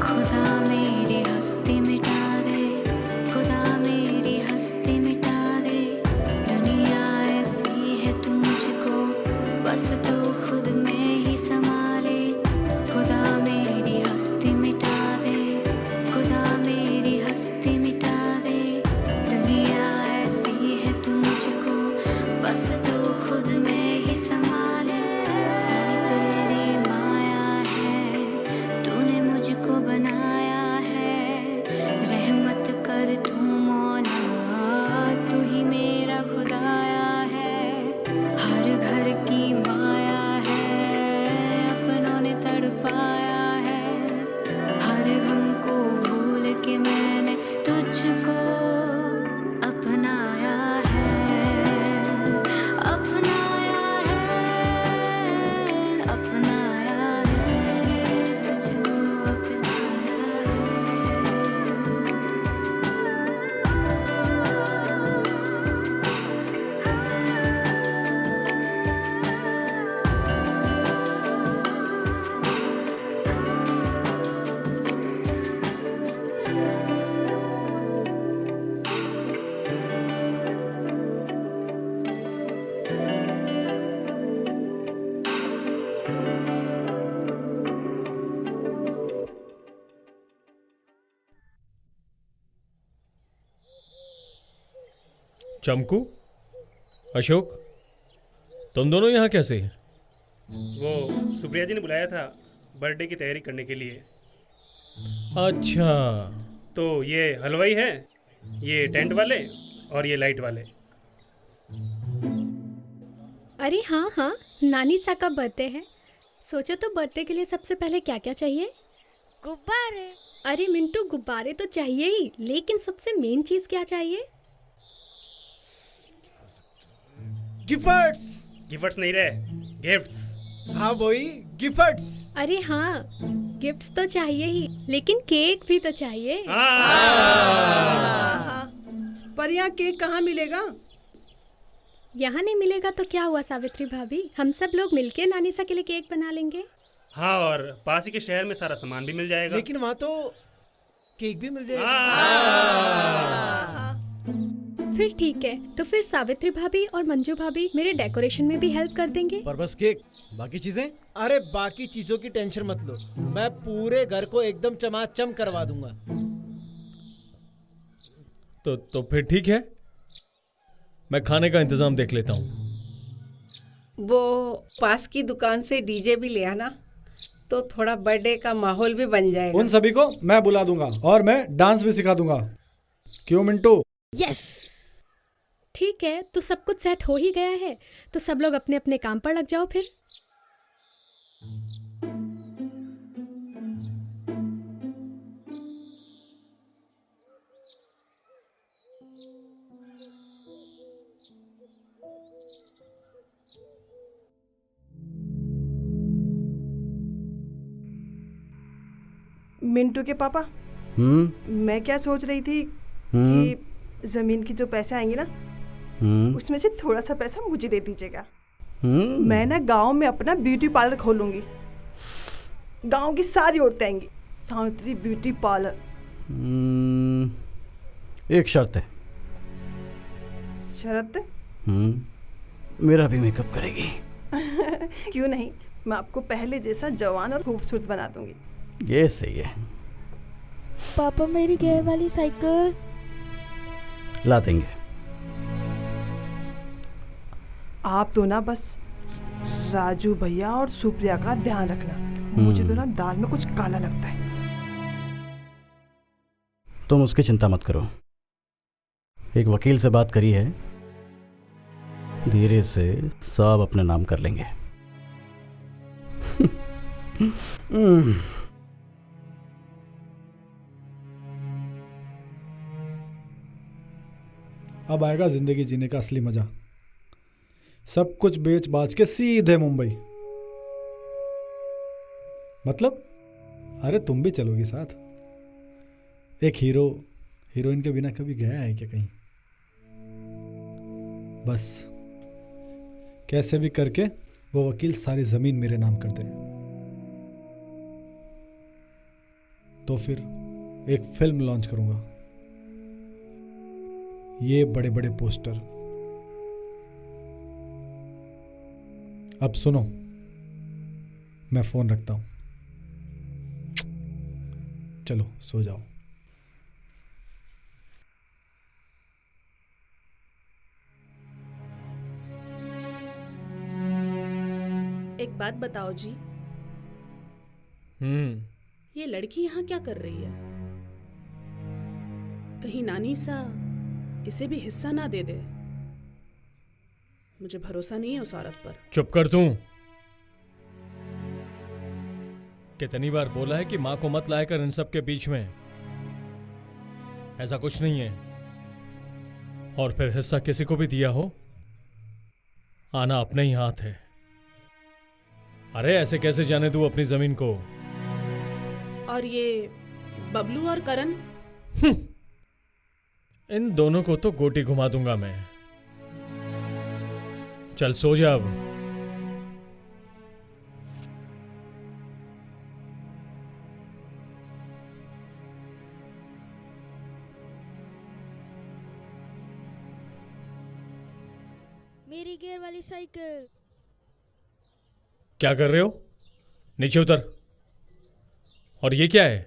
Speaker 22: खुदा मेरी हस्ती मिटा दे, खुदा मेरी हस्ती मिटा दे, दुनिया ऐसी है तू मुझको बस तू खुद में ही संभाले, खुदा मेरी हस्ती मिटा दे, खुदा मेरी हस्ती मिटा दे, दुनिया ऐसी है तू मुझको बस तू खुद में ही संभाले, सारी तेरी माया है, तूने मुझको बनाया है, रहमत कर तू मौला, तू ही मेरा खुदाया है, हर घर की माया है, अपनों ने तड़पाया है, हर गम को भूल के मैंने तुझको अपनाया है, अपनाया है, अपनाया है, तुझको अपनाया है।
Speaker 13: चमकू, अशोक, तुम दोनों यहाँ कैसे?
Speaker 8: वो सुप्रिया जी ने बुलाया था बर्थडे की तैयारी करने के लिए।
Speaker 13: अच्छा,
Speaker 8: तो ये हलवाई है, ये टेंट वाले और ये लाइट वाले।
Speaker 1: अरे हाँ हाँ, नानी सा का बर्थडे है। सोचो तो बर्थडे के लिए सबसे पहले क्या क्या चाहिए?
Speaker 4: गुब्बारे।
Speaker 1: अरे मिंटू, गुब्बारे तो चाहिए ही, लेकिन सबसे मेन चीज क्या चाहिए?
Speaker 6: गिफ्ट्स।
Speaker 8: गिफ्ट्स नहीं रहे, गिफ्ट्स।
Speaker 6: हाँ वही गिफ्ट्स।
Speaker 1: अरे हाँ, गिफ्ट्स तो चाहिए ही, लेकिन केक भी तो चाहिए।
Speaker 14: पर यहाँ केक कहाँ मिलेगा?
Speaker 1: यहाँ नहीं मिलेगा तो क्या हुआ सावित्री भाभी, हम सब लोग मिलके नानीसा के लिए केक बना लेंगे।
Speaker 8: हाँ, और पास ही के शहर में सारा सामान भी मिल जाएगा।
Speaker 6: लेकिन वहाँ तो केक भी मिल जाएगा।
Speaker 1: फिर ठीक है, तो फिर सावित्री भाभी और मंजू भाभी मेरे डेकोरेशन में भी हेल्प कर देंगे।
Speaker 10: पर बस केक, बाकी चीजें?
Speaker 6: अरे बाकी चीजों की टेंशन मत लो, मैं पूरे घर को एकदम चमाचम करवा दूंगा।
Speaker 13: तो फिर ठीक है, मैं खाने का इंतजाम देख लेता हूँ।
Speaker 3: वो पास की दुकान से डीजे भी ले आना, तो थोड़ा बर्थडे का माहौल भी बन जाएगा।
Speaker 16: उन सभी को मैं बुला दूंगा और मैं डांस भी सिखा दूंगा। क्यों मिंटू?
Speaker 1: यस। ठीक है, तो सब कुछ सेट हो ही गया है, तो सब लोग अपने अपने काम पर लग जाओ फिर।
Speaker 14: मिंटू के पापा, मैं क्या सोच रही थी कि जमीन की जो पैसे आएंगे ना, उसमें से थोड़ा सा पैसा मुझे दे दीजिएगा। मैं ना गांव में अपना ब्यूटी पार्लर खोलूंगी, गांव की सारी औरतें आएंगी, सावित्री ब्यूटी पार्लर।
Speaker 10: एक शर्त है।
Speaker 14: शर्त?
Speaker 10: मेरा भी मेकअप करेगी।
Speaker 14: क्यों नहीं, मैं आपको पहले जैसा जवान और खूबसूरत बना दूंगी।
Speaker 10: ये सही है।
Speaker 4: पापा मेरी गियर वाली साइकिल
Speaker 10: ला देंगे।
Speaker 14: आप तो ना बस राजू भैया और सुप्रिया का ध्यान रखना, मुझे तो ना दाल में कुछ काला लगता है।
Speaker 10: तुम उसकी चिंता मत करो, एक वकील से बात करी है, धीरे से सब अपने नाम कर लेंगे।
Speaker 16: अब आएगा जिंदगी जीने का असली मजा। सब कुछ बेच बाच के सीधे मुंबई। मतलब अरे तुम भी चलोगी साथ? एक हीरो हीरोइन के बिना कभी गया है क्या कहीं? बस कैसे भी करके वो वकील सारी जमीन मेरे नाम कर दे, तो फिर एक फिल्म लॉन्च करूंगा। ये बड़े बड़े पोस्टर। अब सुनो, मैं फोन रखता हूं, चलो सो जाओ।
Speaker 5: एक बात बताओ जी, ये लड़की यहाँ क्या कर रही है? कहीं नानी सा इसे भी हिस्सा ना दे दे। मुझे भरोसा नहीं है उस औरत पर।
Speaker 13: चुप कर तू। कितनी बार बोला है कि माँ को मत लाया कर इन सब के बीच में। ऐसा कुछ नहीं है। और फिर हिस्सा किसी को भी दिया हो, आना अपने ही हाथ है। अरे ऐसे कैसे जाने दूं अपनी जमीन को?
Speaker 5: और ये बबलू और करण,
Speaker 13: इन दोनों को तो गोटी घुमा दूंगा मैं। चल सो जा अब।
Speaker 4: मेरी गियर वाली साइकिल।
Speaker 13: क्या कर रहे हो? नीचे उतर। और ये क्या है?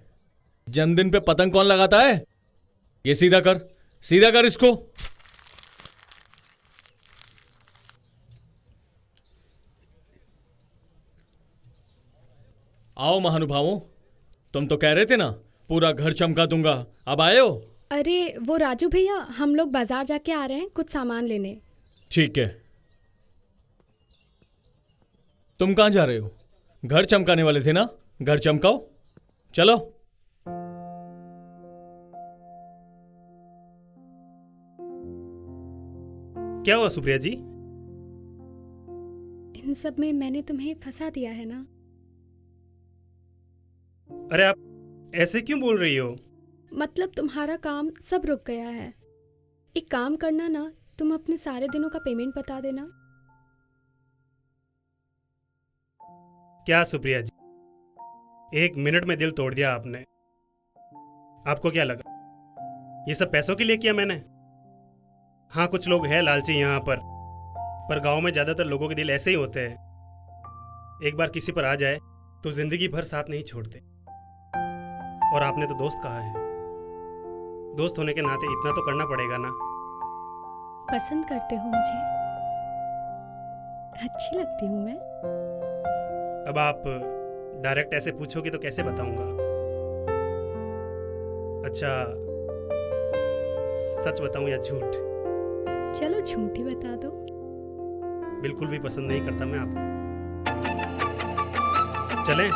Speaker 13: जन्मदिन पे पतंग कौन लगाता है? ये सीधा कर, सीधा कर इसको। आओ महानुभावों, तुम तो कह रहे थे ना पूरा घर चमका दूंगा, अब आए हो?
Speaker 1: अरे वो राजू भैया, हम लोग बाजार जाके आ रहे हैं कुछ सामान लेने।
Speaker 13: ठीक है। तुम कहां जा रहे हो? घर चमकाने वाले थे ना, घर चमकाओ, चलो।
Speaker 8: क्या हुआ सुप्रिया जी?
Speaker 1: इन सब में मैंने तुम्हें फंसा दिया है ना।
Speaker 8: अरे आप ऐसे क्यों बोल रही हो?
Speaker 1: मतलब तुम्हारा काम सब रुक गया है। एक काम करना ना, तुम अपने सारे दिनों का पेमेंट बता देना।
Speaker 8: क्या सुप्रिया जी, 1 मिनट में दिल तोड़ दिया आपने। आपको क्या लगा ये सब पैसों के लिए किया मैंने? हाँ, कुछ लोग हैं लालची यहाँ पर गांव में ज्यादातर लोगों के दिल ऐसे ही होते हैं। एक बार किसी पर आ जाए तो जिंदगी भर साथ नहीं छोड़ते। और आपने तो दोस्त कहा है, दोस्त होने के नाते इतना तो करना पड़ेगा ना।
Speaker 1: पसंद करते हो मुझे? अच्छी लगती हूँ मैं?
Speaker 8: अब आप डायरेक्ट ऐसे पूछोगे तो कैसे बताऊंगा? अच्छा, सच बताऊं या झूठ?
Speaker 1: चलो झूठ ही बता दो।
Speaker 8: बिल्कुल भी पसंद नहीं करता मैं आपको। चलें?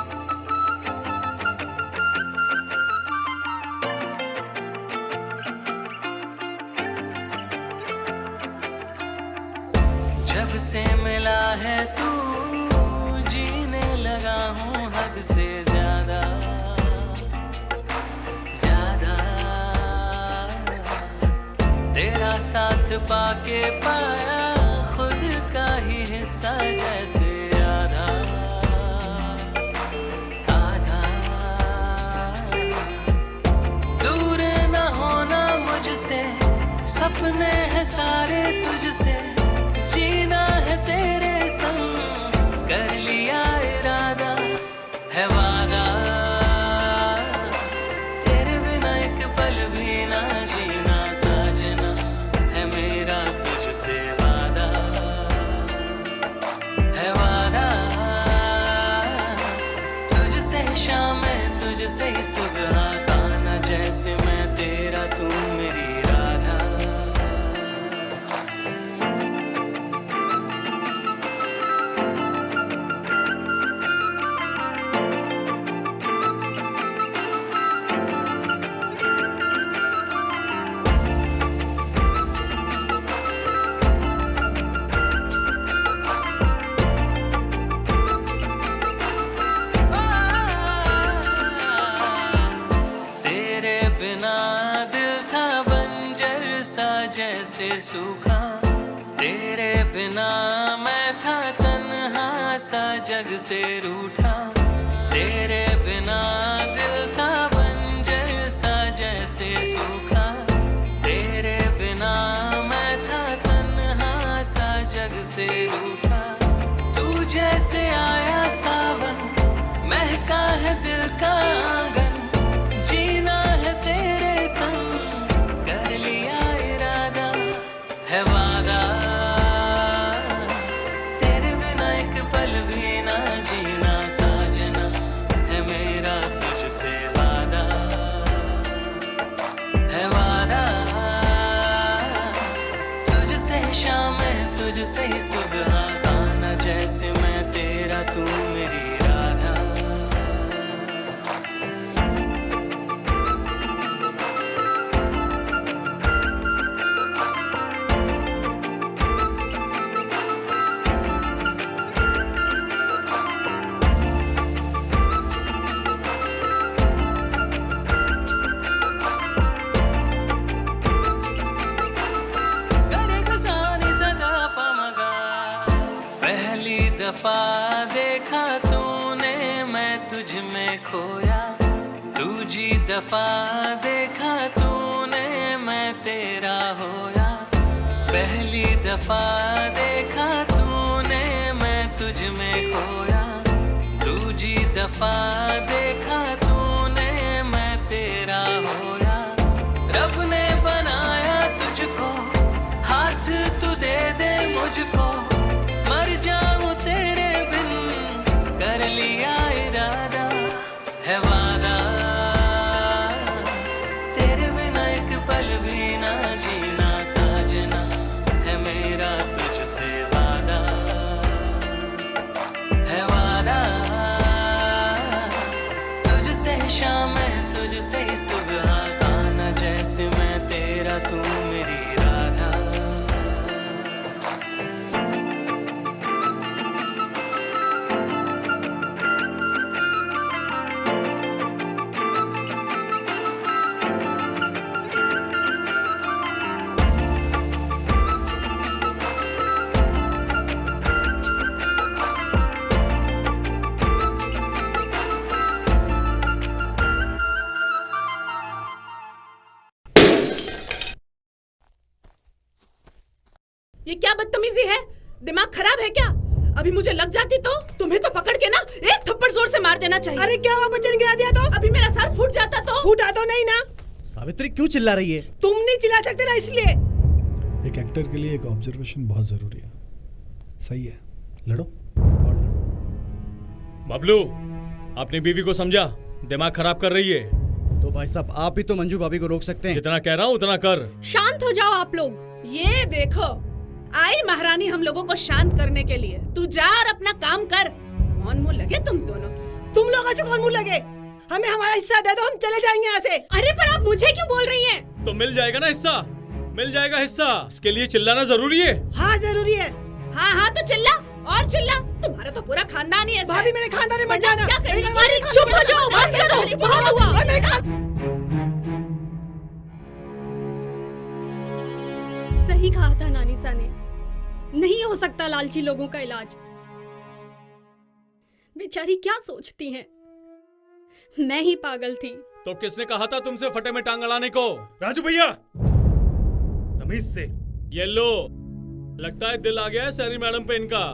Speaker 7: जब से मिला है तू, जीने लगा हूँ हद से ज्यादा ज्यादा। तेरा साथ पाके पाया खुद का ही हिस्सा जैसे आधा आधा। दूर न होना मुझसे, सपने हैं सारे तुझसे, जीना है तेरे संग, कर लिया इरादा है वादा। तेरे बिना एक पल भी ना जीना साजना, है मेरा तुझसे वादा है वादा। तुझसे शाम में तुझसे ही सुबह का न जैसे मैं तेरा तू मेरी राधा। तेरे बिना दिल था बंजर सा जैसे सूखा, तेरे बिना मैं था तन्हा सा जग से रूठा, तेरे बिना दिल था बंजर सा जैसे सूखा, तेरे बिना मैं था तन्हा सा जग से रूठा। तू जैसे आया सावन महका है दिल का आंगन, जीना है तेरे संग कर लिया इरादा है वादा, तेरे बिना एक पल भी ना जीना साजना है मेरा तुझसे वादा, है वादा। तुझसे शाम में तुझसे ही सुबह का न जैसे मैं तेरा तू मेरी राधा। पहली दफा देखा तूने मैं तुझ में खोया, दूजी दफा देखा तूने मैं तेरा होया, पहली दफा देखा तूने मैं तुझ में खोया, दूजी दफा देखा तूने मैं तेरा होया। रब ने बनाया तुझको हाथ तू दे दे मुझको, मर जाऊं तेरे बिन कर लिया इरादा है वादा, तेरे बिना एक पल भी ना जीना साजना है मेरा तुझसे वादा, है वादा। तुझसे शाम में तुझसे ही सुबह का न जैसे मैं तेरा तू मेरी राधा।
Speaker 5: ये क्या बदतमीजी है? दिमाग खराब है क्या? अभी मुझे लग जाती तो तुम्हें तो पकड़ के ना एक थप्पड़ जोर से मार देना चाहिए।
Speaker 14: अरे क्या हुआ, बच्चे ने गिरा दिया तो?
Speaker 5: अभी मेरा सर फूट जाता तो?
Speaker 14: फूटा तो नहीं ना?
Speaker 10: सावित्री क्यों चिल्ला रही है?
Speaker 14: तुम नहीं चिल्ला सकते ना, इसलिए।
Speaker 16: एक एक्टर के लिए एक ऑब्जर्वेशन बहुत जरूरी है। सही है, लड़ो।
Speaker 13: बबलू, अपनी बीवी को समझा, दिमाग खराब कर रही है।
Speaker 10: तो भाई साहब आप भी तो मंजू भाभी को रोक सकते हैं।
Speaker 13: जितना कह रहा हूँ उतना कर।
Speaker 1: शांत हो जाओ आप लोग।
Speaker 5: ये देखो, आई महारानी हम लोगों को शांत करने के लिए। तू जा और अपना काम कर। कौन मुंह लगे तुम दोनों की?
Speaker 14: तुम लोगों से कौन मुंह लगे? हमें हमारा हिस्सा दे दो, हम चले जाएंगे यहाँ से।
Speaker 1: अरे पर आप मुझे क्यों बोल रही हैं?
Speaker 13: तो मिल जाएगा ना हिस्सा, मिल जाएगा हिस्सा। इसके लिए चिल्लाना जरूरी है?
Speaker 14: हाँ जरूरी है।
Speaker 5: हाँ तो चिल्ला और चिल्ला। तुम्हारा तो पूरा खानदान ही ऐसा है।
Speaker 14: भाभी मेरे खानदान में मत जाना।
Speaker 1: अरे चुप हो जाओ, बस करो, बहुत हुआ। सही कहा था नानीसा ने, नहीं हो सकता लालची लोगों का इलाज। बेचारी क्या सोचती हैं? मैं ही पागल थी।
Speaker 13: तो किसने कहा था तुमसे फटे में टांग अड़ाने को?
Speaker 8: राजू भैया, तमीज से।
Speaker 13: ये लो, लगता है दिल आ गया है सैरी मैडम पे इनका।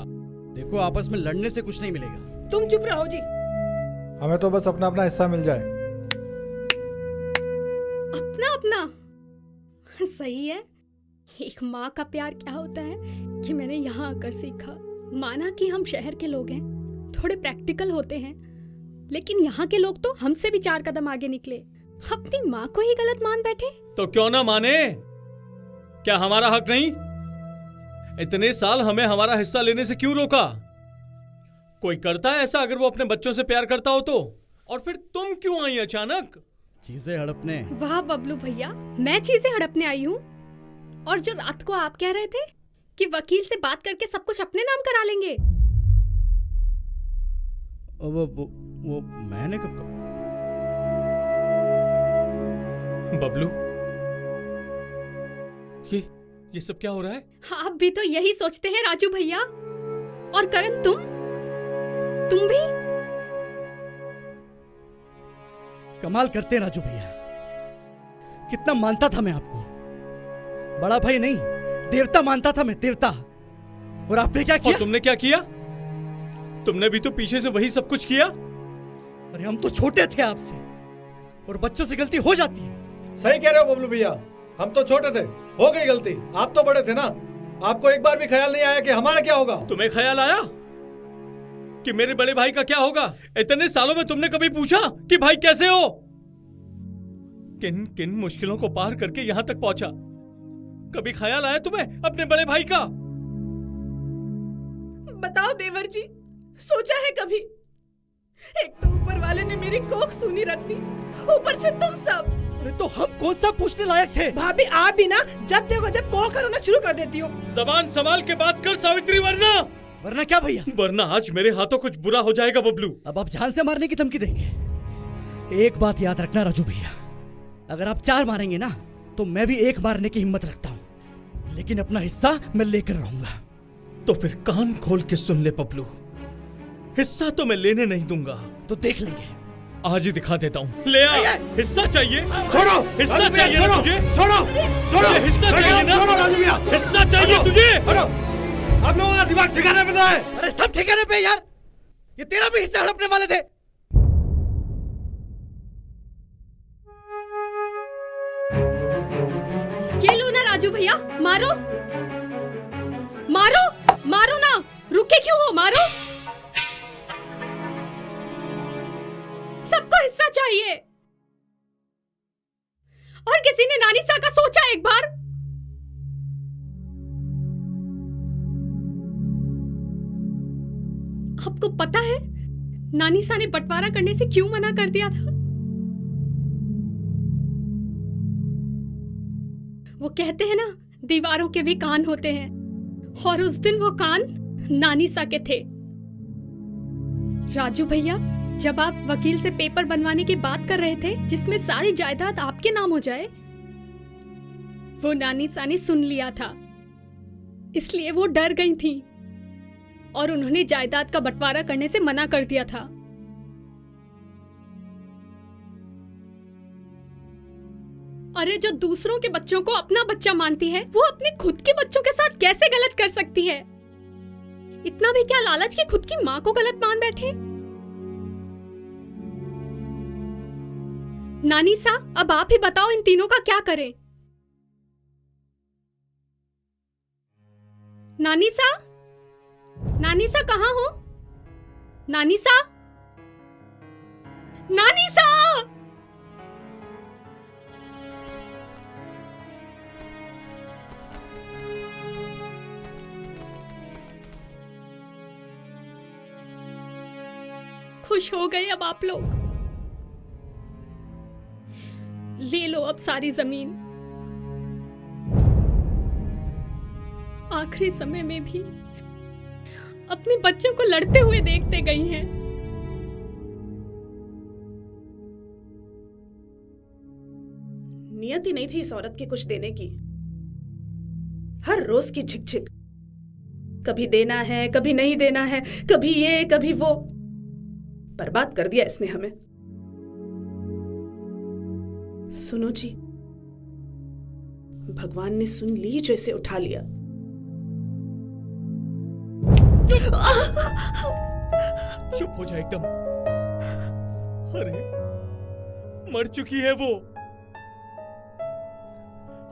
Speaker 10: देखो आपस में लड़ने से कुछ नहीं मिलेगा।
Speaker 14: तुम चुप रहो जी।
Speaker 16: हमें तो बस अपना अपना हिस्सा मिल जाए।
Speaker 1: अपना अपना सही है। एक माँ का प्यार क्या होता है कि मैंने यहाँ आकर सीखा। माना कि हम शहर के लोग हैं, थोड़े प्रैक्टिकल होते हैं, लेकिन यहाँ के लोग तो हमसे भी 4 कदम आगे निकले, अपनी माँ को ही गलत मान बैठे।
Speaker 13: तो क्यों ना माने? क्या हमारा हक नहीं? इतने साल हमें हमारा हिस्सा लेने से क्यों रोका? कोई करता है ऐसा अगर वो अपने बच्चों से प्यार करता हो तो? और फिर तुम क्यों आई अचानक?
Speaker 10: चीजें हड़पने।
Speaker 1: वाह बबलू भैया, मैं चीजें हड़पने आई हूँ। और जो रात को आप कह रहे थे कि वकील से बात करके सब कुछ अपने नाम करा लेंगे,
Speaker 10: वो मैंने कब?
Speaker 13: बबलू, ये सब क्या हो रहा है?
Speaker 1: आप भी तो यही सोचते हैं राजू भैया। और करण, तुम भी
Speaker 10: कमाल करते हैं राजू भैया। कितना मानता था मैं आपको, बड़ा भाई नहीं देवता मानता था मैं, देवता। और आपने क्या किया?
Speaker 13: और तुमने क्या किया? तुमने भी तो पीछे से वही सब कुछ किया।
Speaker 10: अरे हम तो छोटे थे आपसे, और बच्चों से गलती हो जाती है।
Speaker 16: सही कह रहे हो बबलू भैया, हम तो छोटे थे, हो गई गलती। आप तो बड़े थे ना, आपको एक बार भी ख्याल नहीं आया कि हमारा क्या होगा?
Speaker 13: तुम्हें ख्याल आया कि मेरे बड़े भाई का क्या होगा? इतने सालों में तुमने कभी पूछा कि भाई कैसे हो? किन किन मुश्किलों को पार करके यहाँ तक पहुंचा। कभी ख्याल आया तुम्हें अपने बड़े भाई का?
Speaker 5: बताओ देवर जी, सोचा है कभी? एक तो ऊपर वाले ने मेरी कोख सूनी रख दी, ऊपर से तुम सब।
Speaker 10: अरे तो हम कौन सा पूछने लायक थे?
Speaker 14: भाभी आप भी ना जब देखो जब कॉल करो शुरू कर देती हो।
Speaker 13: जबान संभाल के बात कर सावित्री,
Speaker 10: वरना क्या भैया?
Speaker 13: वरना आज मेरे हाथों कुछ बुरा हो जाएगा बबलू।
Speaker 10: अब आप जान से मारने की धमकी देंगे? एक बात याद रखना राजू भैया, अगर आप 4 मारेंगे ना तो मैं भी 1 मारने की हिम्मत रखता हूँ, लेकिन अपना हिस्सा मैं लेकर रहूंगा।
Speaker 13: तो फिर कान खोल के सुन ले बबलू, हिस्सा तो मैं लेने नहीं दूंगा।
Speaker 10: तो देख लेंगे,
Speaker 13: आज ही दिखा देता हूँ। ले आ, हिस्सा चाहिए?
Speaker 16: छोड़ो,
Speaker 13: हिस्सा चाहिए ना तुझे?
Speaker 16: छोड़ो, छोड़ो,
Speaker 13: हिस्सा चाहिए ना?
Speaker 16: छोड़ो राजू भैया,
Speaker 13: हिस्सा चाहिए तुझे?
Speaker 16: आप लोगों का दिमाग ठिकाने पे है?
Speaker 10: अरे सब ठिकाने पे यार, ये तेरा भी हिस्सा हड़पने वाले थे।
Speaker 1: ये लो ना राजू भैया, मारो मारो मारो ना, रुके क्यों हो? मारो, सबको हिस्सा चाहिए। और किसी ने नानीसा का सोचा एक बार? आपको पता है नानीसा ने बंटवारा करने से क्यों मना कर दिया था? वो कहते हैं ना, दीवारों के भी कान होते हैं, और उस दिन वो कान नानीसा के थे। राजू भैया, जब आप वकील से पेपर बनवाने की बात कर रहे थे जिसमें सारी जायदाद आपके नाम हो जाए, वो नानीसा ने सुन लिया था, इसलिए वो डर गई थी और उन्होंने जायदाद का बंटवारा करने से मना कर दिया था। अरे जो दूसरों के बच्चों को अपना बच्चा मानती है, वो अपने खुद के बच्चों के साथ कैसे गलत कर सकती है? इतना भी क्या लालच कि खुद की माँ को गलत मान बैठे? नानीसा, अब आप ही बताओ इन तीनों का क्या करें? नानीसा, नानीसा कहाँ हो? नानीसा, नानीसा! खुश हो गए अब आप लोग? ले लो अब सारी जमीन। आखिरी समय में भी अपने बच्चों को लड़ते हुए देखते गई हैं।
Speaker 5: नियति नहीं थी इस औरत की कुछ देने की। हर रोज की झिकझिक, कभी देना है कभी नहीं देना है, कभी ये कभी वो। बर्बाद कर दिया इसने हमें। सुनो जी, भगवान ने सुन ली जो इसे उठा लिया।
Speaker 13: चुप हो जा एकदम। अरे मर चुकी है वो।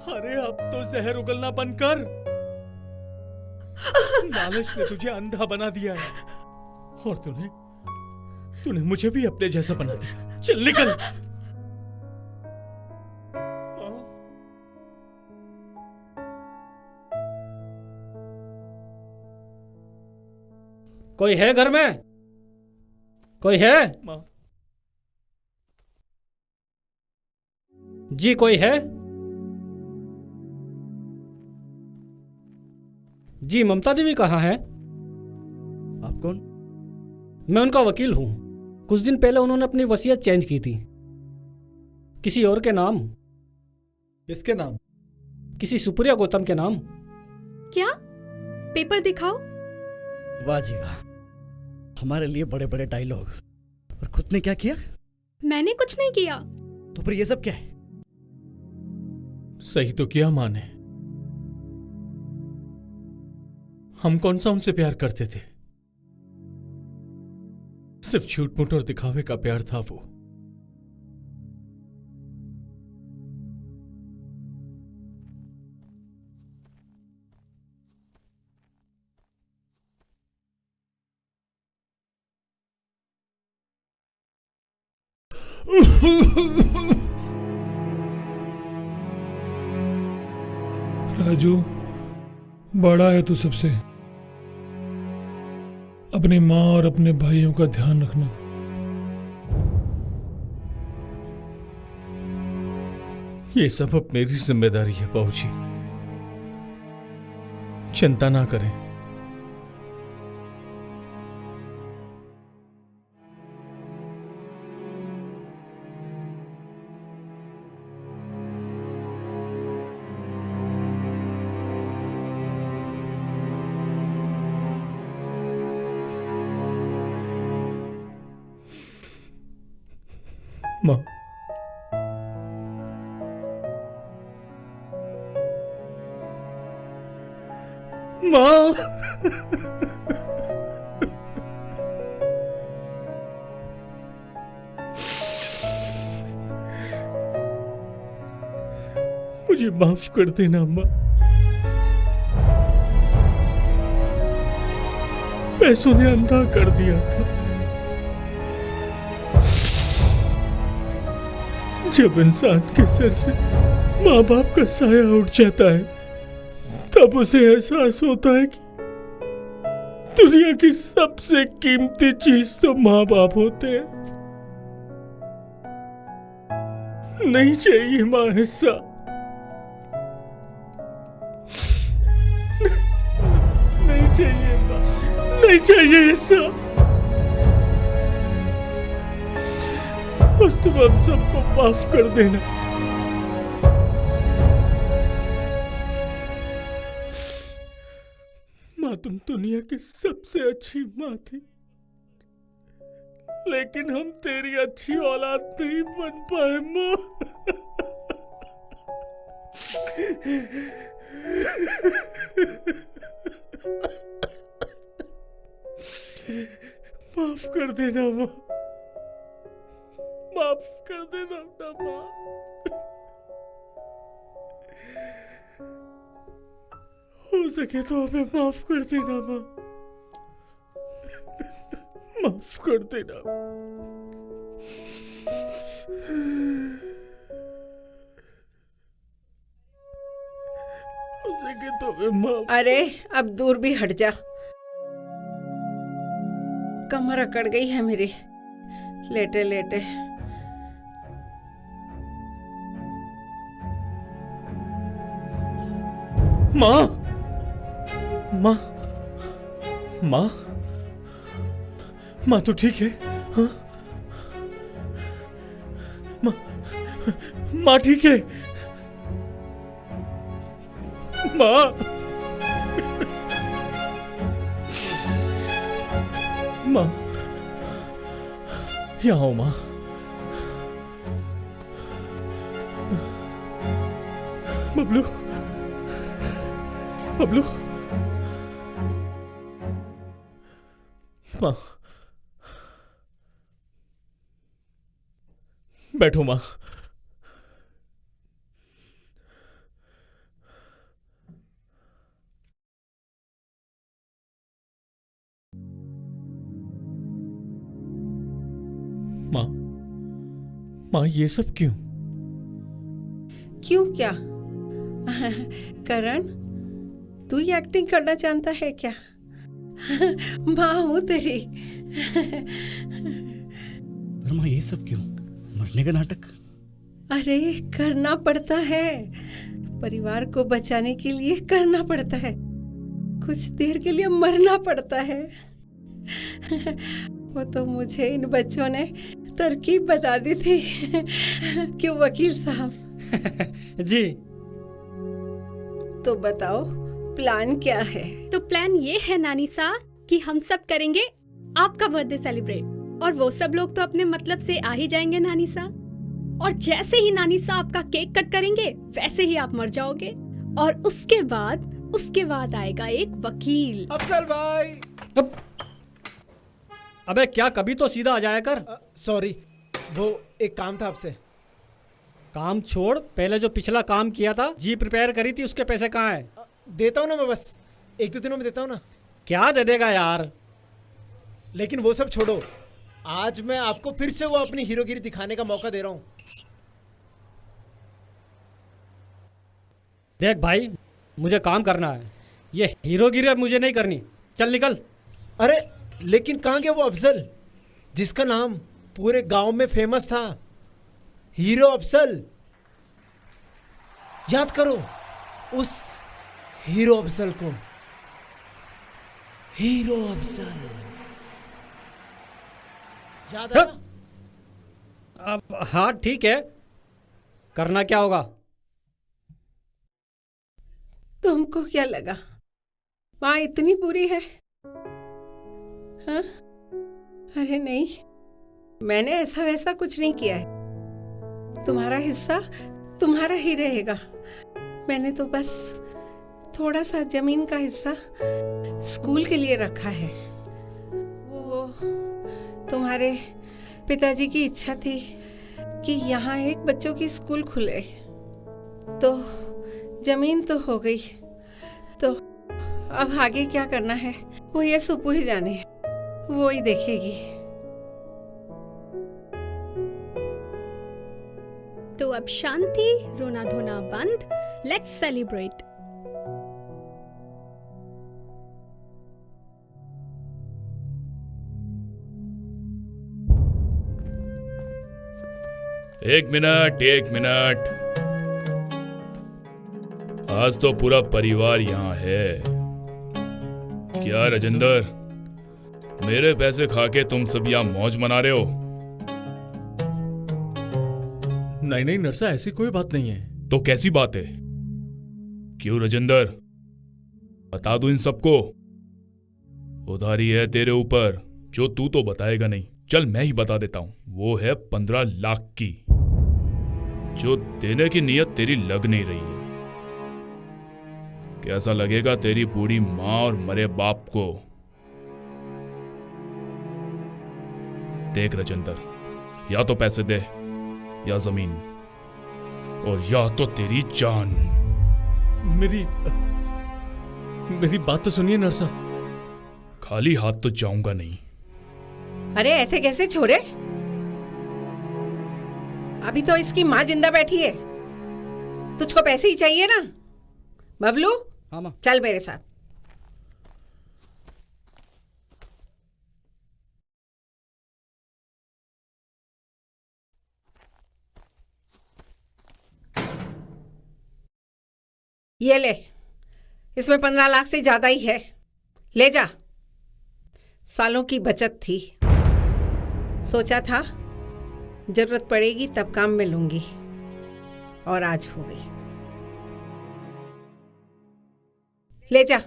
Speaker 13: अरे अब तो जहर उगलना बंद कर। लालच ने तुझे अंधा बना दिया है और तूने मुझे भी अपने जैसा बना दिया। चल निकल।
Speaker 18: कोई है घर में? कोई है?
Speaker 13: माँ।
Speaker 18: जी कोई है? जी ममता देवी कहाँ है?
Speaker 10: आप कौन?
Speaker 18: मैं उनका वकील हूं। कुछ दिन पहले उन्होंने अपनी वसीयत चेंज की थी, किसी और के नाम।
Speaker 16: किसके नाम?
Speaker 18: किसी सुप्रिया गौतम के नाम।
Speaker 1: क्या? पेपर दिखाओ।
Speaker 10: वाह जी वाह, हमारे लिए बड़े बड़े डायलॉग, और खुद ने क्या किया?
Speaker 1: मैंने कुछ नहीं किया।
Speaker 10: तो फिर ये सब क्या है?
Speaker 13: सही तो किया माँ ने। हम कौन सा उनसे प्यार करते थे? सिर्फ झूठ मूठ और दिखावे का प्यार था वो।
Speaker 9: राजू, बड़ा है तू सबसे। अपनी माँ और अपने भाइयों का ध्यान रखना।
Speaker 13: ये सब अब मेरी जिम्मेदारी है बाबूजी, चिंता ना करें। माँ, माँ, मुझे माफ कर देना माँ। पैसों ने अंधा कर दिया था। जब इंसान के सर से माँ बाप का साया उठ जाता है, तब उसे एहसास होता है कि दुनिया की सबसे कीमती चीज तो माँ बाप होते हैं। नहीं चाहिए माँ हिस्सा, नहीं चाहिए माँ, नहीं चाहिए हिस्सा। बस तुम हम सबको माफ कर देना। माँ, तुम दुनिया की सबसे अच्छी माँ थी, लेकिन हम तेरी अच्छी औलाद नहीं बन पाए माँ। माफ कर देना माँ, माफ कर देना ना माँ। हो सके तो हमें माफ कर देना माँ, माफ कर देना। हो सके तो हमें माफ।
Speaker 3: अरे अब दूर भी हट जा, कमर अकड़ गई है मेरी लेटे लेटे।
Speaker 13: माँ, माँ, माँ, माँ तो ठीक है? हाँ? माँ, माँ ठीक है? माँ, माँ, यहाँ आओ माँ। बबलू, बबलू, माँ, बैठो माँ। माँ ये सब क्यों?
Speaker 3: क्यों क्या? करण, तू ही एक्टिंग करना जानता है क्या? माँ हूँ तेरी।
Speaker 10: पर माँ ये सब क्यों? मरने का नाटक?
Speaker 3: अरे करना पड़ता है, परिवार को बचाने के लिए करना पड़ता है, कुछ देर के लिए मरना पड़ता है। वो तो मुझे इन बच्चों ने तरकीब बता दी थी। क्यों वकील साहब?
Speaker 2: जी।
Speaker 3: तो बताओ प्लान क्या है?
Speaker 1: तो प्लान ये है नानी साहब कि हम सब करेंगे आपका बर्थडे सेलिब्रेट, और वो सब लोग तो अपने मतलब से आ ही जाएंगे नानी साहब। और जैसे ही नानी साहब का केक कट करेंगे वैसे ही आप मर जाओगे, और उसके बाद आएगा एक वकील।
Speaker 6: अफजल भाई।
Speaker 2: अबे क्या, कभी तो सीधा आ जाया कर।
Speaker 6: सॉरी, वो एक काम था आपसे।
Speaker 2: काम छोड़, पहले जो पिछला काम किया था, जी प्रिपेयर करी थी, उसके पैसे कहाँ हैं?
Speaker 6: देता हूँ ना मैं, बस 1-2 दिनों में देता हूँ ना।
Speaker 2: क्या दे देगा यार?
Speaker 6: लेकिन वो सब छोड़ो, आज मैं आपको फिर से वो अपनी हीरोगिरी दिखाने का मौका दे रहा हूँ।
Speaker 2: देख भाई, मुझे काम करना है, ये हीरोगिरी अब मुझे नहीं करनी, चल निकल।
Speaker 6: अरे लेकिन कहाँ गया वो अफजल जिसका नाम पूरे गांव में फेमस था? हीरो अफजल, याद करो उस हीरो अफजल को। हीरो अफजल याद आया?
Speaker 2: अब हाँ ठीक है, करना क्या होगा?
Speaker 3: तुमको क्या लगा माँ इतनी बुरी है? हाँ? अरे नहीं, मैंने ऐसा वैसा कुछ नहीं किया है। तुम्हारा हिस्सा तुम्हारा ही रहेगा। मैंने तो बस थोड़ा सा जमीन का हिस्सा स्कूल के लिए रखा है। वो तुम्हारे पिताजी की इच्छा थी कि यहाँ एक बच्चों की स्कूल खुले, तो जमीन तो हो गई, तो अब आगे क्या करना है वो ये सुप्पू ही जाने, वो ही देखेगी।
Speaker 1: तो अब शांति, रोना धोना बंद, लेट्स सेलिब्रेट।
Speaker 12: एक मिनट, आज तो पूरा परिवार यहाँ है। क्या राजेंद्र, मेरे पैसे खा के तुम सब यहाँ मौज मना रहे हो?
Speaker 13: नहीं नरसा, ऐसी कोई बात नहीं है।
Speaker 12: तो कैसी बात है? क्यों राजेंद्र, बता दूं इन सबको? उधारी है तेरे ऊपर जो तू तो बताएगा नहीं। चल मैं ही बता देता हूं, वो है 15 लाख की, जो देने की नीयत तेरी लग नहीं रही है। कैसा लगेगा तेरी बूढ़ी माँ और मरे बाप को? देख राजेंद्र, या तो पैसे दे, या जमीन, और या तो तेरी जान।
Speaker 13: मेरी बात तो सुनिए नरसा।
Speaker 12: खाली हाथ तो जाऊंगा नहीं।
Speaker 3: अरे ऐसे कैसे छोरे? अभी तो इसकी माँ जिंदा बैठी है, तुझको पैसे ही चाहिए ना? बबलू,
Speaker 10: हाँ माँ।
Speaker 3: चल मेरे साथ। ये ले, इसमें 15 लाख से ज्यादा ही है, ले जा। सालों की बचत थी, सोचा था जरूरत पड़ेगी तब काम में लूंगी, और आज हो गई। ले जा।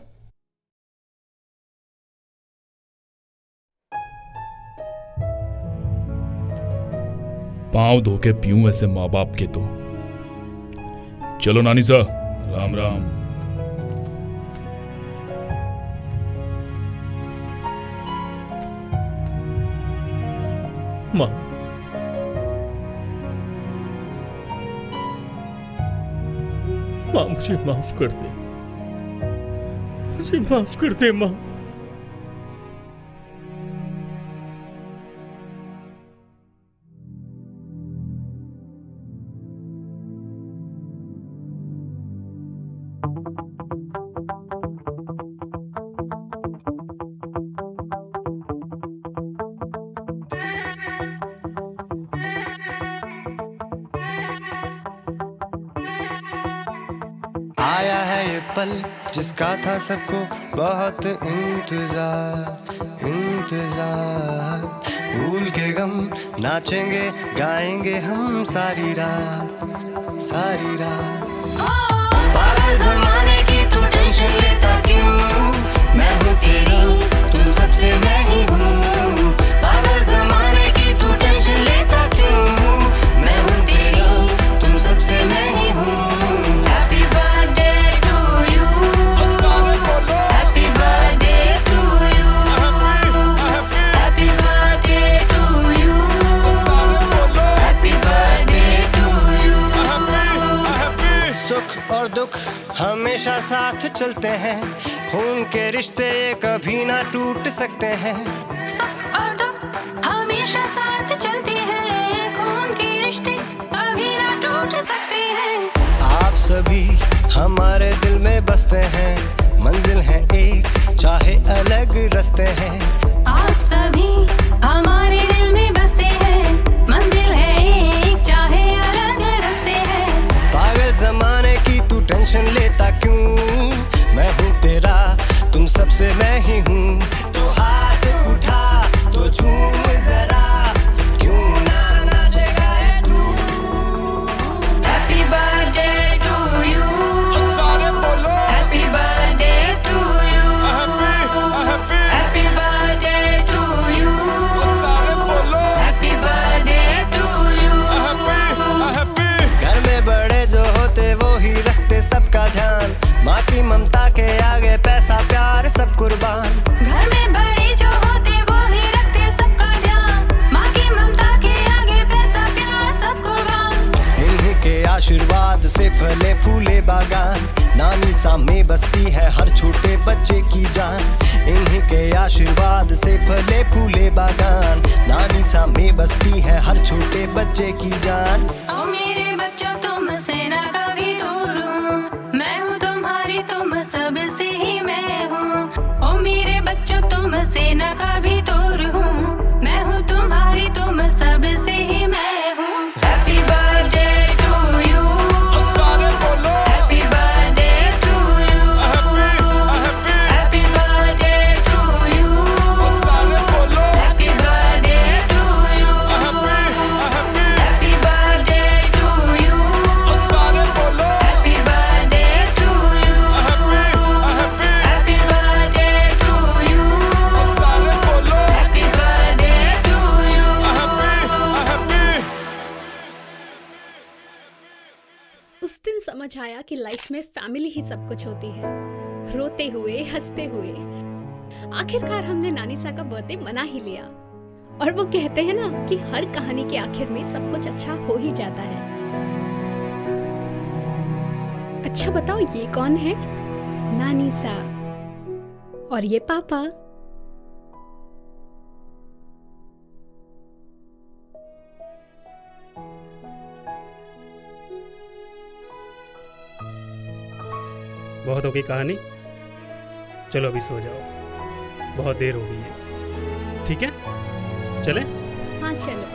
Speaker 12: पांव धो के पीऊं ऐसे माँ बाप के तो। चलो नानी सा, राम राम।
Speaker 13: माँ, मुझे माफ कर दे, मुझे माफ कर दे माँ।
Speaker 11: आया है ये पल जिसका था सबको बहुत इंतजार इंतजार। भूल के गम नाचेंगे गाएंगे हम सारी रात सारी रात। पागल ज़माने की तू टेंशन लेता क्यों? मैं हूँ तेरा तू सबसे मैं ही हूँ। पागल ज़माने की तू टेंशन लेता क्यों? मैं हूँ तेरा तुम सबसे मैं ही हूँ। Happy birthday to you. Happy birthday to you. Happy birthday to you. Happy birthday to you. सुख और दुख हमेशा साथ चलते हैं, खून के रिश्ते ये कभी ना टूट सकते हैं।
Speaker 22: सुख और दुख हमेशा साथ चलते हैं, खून के रिश्ते कभी ना टूट सकते हैं।
Speaker 11: आप सभी हमारे दिल में बसते हैं, मंजिल है एक चाहे अलग रास्ते हैं।
Speaker 22: आप सभी हमारे दिल में बसते हैं, मंजिल है एक चाहे अलग रास्ते हैं।
Speaker 11: पागल ज़माने की तू टेंशन लेता क्यों? मैं हूँ तेरा तुम सबसे मैं ही हूँ। तो हाथ उठा तो झूम जरा, क्यों ना नाचेगा ये तू।
Speaker 22: Happy birthday to you.
Speaker 11: सारे बोलो
Speaker 22: Happy birthday to you. Happy birthday to you.
Speaker 11: सारे बोलो
Speaker 22: Happy birthday to you.
Speaker 11: घर में बड़े जो होते वो ही रखते सबका ध्यान, माँ की ममता के आगे पैसा प्यार सब कुर्बान।
Speaker 22: घर में बड़े जो होते वो ही रखते सबका ध्यान, माँ की ममता के आगे पैसा प्यार सब कुर्बान।
Speaker 11: इन्हीं के आशीर्वाद से फले फूले बागान, नानी सा में बसती है हर छोटे बच्चे की जान। इन्हीं के आशीर्वाद से फले फूले बागान, नानी सा में बसती है हर छोटे बच्चे की जान।
Speaker 22: ओ मेरे बच्चों तुमसे ना कभी दूर हूँ, मैं हूँ तुम्हारी तुम सबसे ही मैं हूँ। ओ मेरे बच्चों तुमसे ना कभी दूर हूँ, मैं हूँ तुम्हारी तुम सबसे ही मैं हूँ। Happy birthday to you.
Speaker 11: सारे बोलो
Speaker 22: Happy birthday to you. Happy birthday to you.
Speaker 11: सारे बोलो
Speaker 22: Happy birthday to you. Happy birthday to you.
Speaker 11: सारे बोलो
Speaker 22: Happy birthday to you. Happy birthday to you.
Speaker 11: सारे बोलो
Speaker 22: Happy birthday to you.
Speaker 1: उस दिन समझ आया कि लाइफ में फैमिली ही सब कुछ होती है। रोते हुए हंसते हुए आखिरकार हमने नानीसा का बर्थडे मना ही लिया। और वो कहते हैं ना कि हर कहानी के आखिर में सब कुछ अच्छा हो ही जाता है। अच्छा बताओ ये कौन है? नानीसा। और ये पापा।
Speaker 8: बहुत होगी कहानी, चलो अभी सो जाओ, बहुत देर हो गई है। ठीक है चले?
Speaker 1: हाँ चलो।